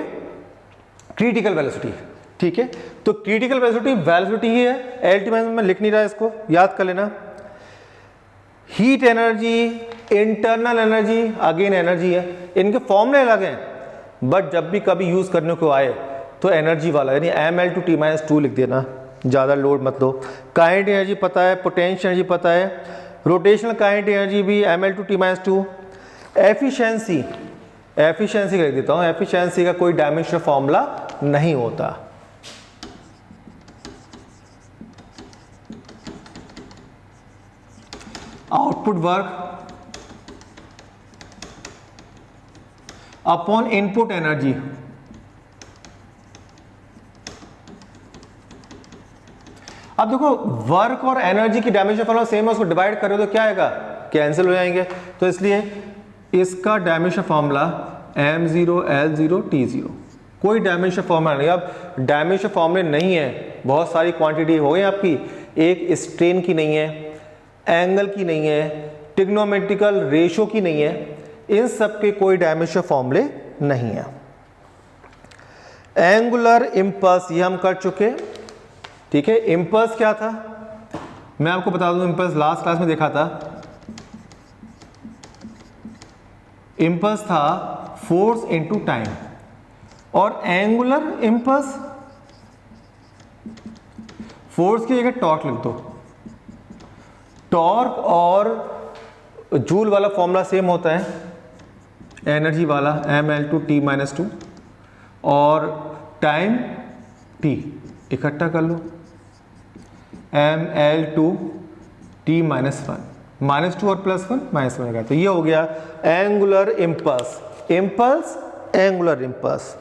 क्रिटिकल वेलोसिटी, ठीक है। तो क्रिटिकल वेलोसिटी ही है, L-t में लिख नहीं रहा, इसको याद कर लेना। Heat energy, internal energy, again energy है, इनके फॉर्मूले अलग हैं, बट जब भी कभी यूज करने को आए तो एनर्जी वाला, यानी ml2 t-2 लिख देना, ज़्यादा लोड मत दो। काइनेटिक एनर्जी पता है, पोटेंशियल एनर्जी पता है, रोटेशनल काइनेटिक एनर्जी भी ml2 t-2। एफिशिएंसी लिख देता हूँ, एफिशिएंसी का कोई डायमेंशनल फॉर्मूला नहीं होता। Output work upon input energy. अब देखो वर्क और एनर्जी की डायमेंशन फॉर्मूला सेम है, उसको डिवाइड करो तो क्या आएगा, कैंसिल हो जाएंगे। तो इसलिए इसका dimension formula m0 L0 T0, कोई डायमेंशन फॉर्मूला नहीं। अब डायमेंशन फॉर्मूले नहीं है, बहुत सारी क्वांटिटी हो गई आपकी, एक स्ट्रेन की नहीं है, एंगल की नहीं है, ट्रिग्नोमेट्रिकल रेशो की नहीं है, इन सब के कोई डायमेंशन फॉर्मूले नहीं है। एंगुलर इंपल्स ये हम कर चुके, ठीक है। इंपल्स क्या था, मैं आपको बता दूं इम्पल्स लास्ट क्लास में देखा था, इम्पल्स था फोर्स इनटू टाइम, और एंगुलर इम्पल्स फोर्स की जगह टॉर्क लिख दो। टॉर्क और जूल वाला फॉर्मूला सेम होता है, एनर्जी वाला mL/T-2 और टाइम t, इकट्ठा कर लो mL/T-1, -2 और +1 -1 रहेगा। तो ये हो गया angular impulse, impulse angular impulse.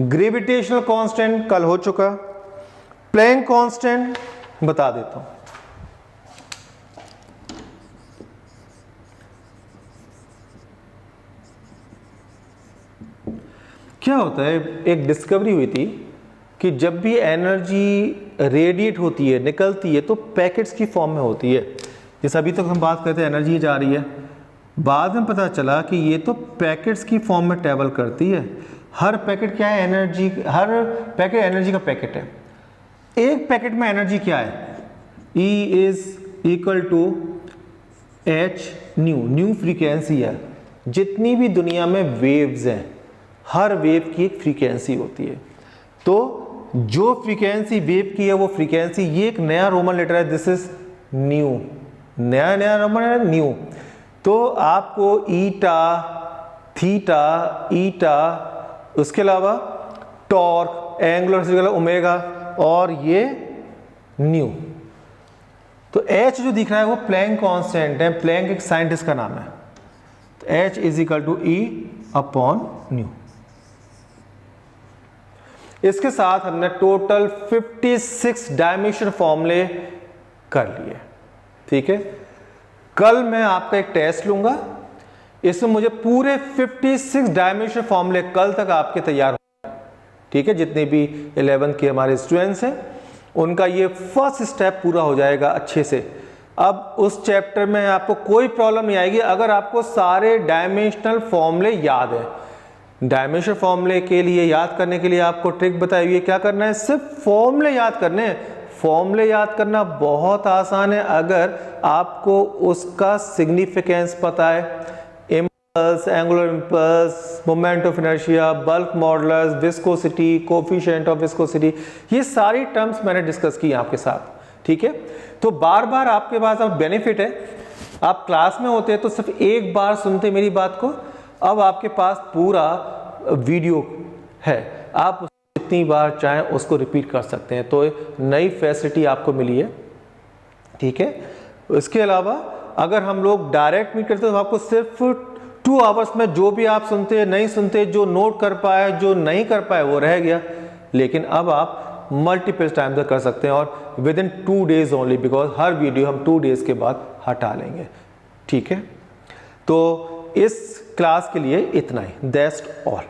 Gravitational constant कल हो चुका, प्लैंक कांस्टेंट बता देता हूं। क्या होता है, एक डिस्कवरी हुई थी कि जब भी एनर्जी रेडिएट होती है, निकलती है, तो पैकेट्स की फॉर्म में होती है। जैसे अभी तक हम बात करते हैं एनर्जी जा रही है, बाद में पता चला कि ये तो पैकेट्स की फॉर्म में ट्रैवल करती है। हर पैकेट क्या है, एनर्जी, हर पैकेट एनर्जी का पैकेट है। एक पैकेट में एनर्जी क्या है, E = H न्यू फ्रीक्वेंसी है। जितनी भी दुनिया में वेव्स हैं, हर वेव की एक फ्रीक्वेंसी होती है। तो जो फ्रीक्वेंसी वेव की है वो फ्रीक्वेंसी, ये एक नया रोमन लेटर है, दिस इज न्यू, नया रोमन है न्यू। तो आपको ईटा, थीटा, ईटा, उसके अलावा टॉर्क, एंगुलर ओमेगा, और ये न्यू। तो H जो दिख रहा है वो प्लैंक कांस्टेंट है, प्लैंक एक साइंटिस्ट का नाम है। तो H = E/न्यू। इसके साथ हमने टोटल 56 डायमेंशन फॉर्मूले कर लिए, ठीक है। कल मैं आपका एक टेस्ट लूंगा, इसमें मुझे पूरे 56 डायमेंशन फॉर्मूले कल तक आपके तैयार हो, ठीक है। जितने भी 11th के हमारे स्टूडेंट्स हैं उनका ये फर्स्ट स्टेप पूरा हो जाएगा अच्छे से। अब उस चैप्टर में आपको कोई प्रॉब्लम नहीं आएगी अगर आपको सारे डायमेंशनल फॉर्मूले याद है। डायमेंशन फॉर्मूले के लिए याद करने के लिए आपको ट्रिक बताई हुई है, क्या करना है, सिर्फ फॉर्मूले याद करने हैं। फॉर्मूले याद करना बहुत आसान है अगर आपको उसका सिग्निफिकेंस पता है। Impulse, angular impulse, moment of inertia, bulk modulus, viscosity, coefficient of viscosity, ये सारी टर्म्स मैंने डिस्कस की आपके साथ, ठीक है। तो बार बार आपके पास अब बेनिफिट है, आप क्लास में होते हैं तो सिर्फ एक बार सुनते मेरी बात को, अब आपके पास पूरा वीडियो है, आप जितनी बार चाहें उसको रिपीट कर सकते हैं। तो नई फैसिलिटी आपको मिली है, ठीक है। इसके अलावा अगर हम लोग डायरेक्ट मीट करते हैं तो आपको सिर्फ 2 आवर्स में जो भी आप सुनते नहीं सुनते, जो नोट कर पाए, जो नहीं कर पाए वो रह गया, लेकिन अब आप मल्टीपल टाइम तक कर सकते हैं और with in 2 days only, because her video हम 2 डेज के बाद हटा लेंगे, ठीक है। तो इस क्लास के लिए इतना ही, दैट्स ऑल।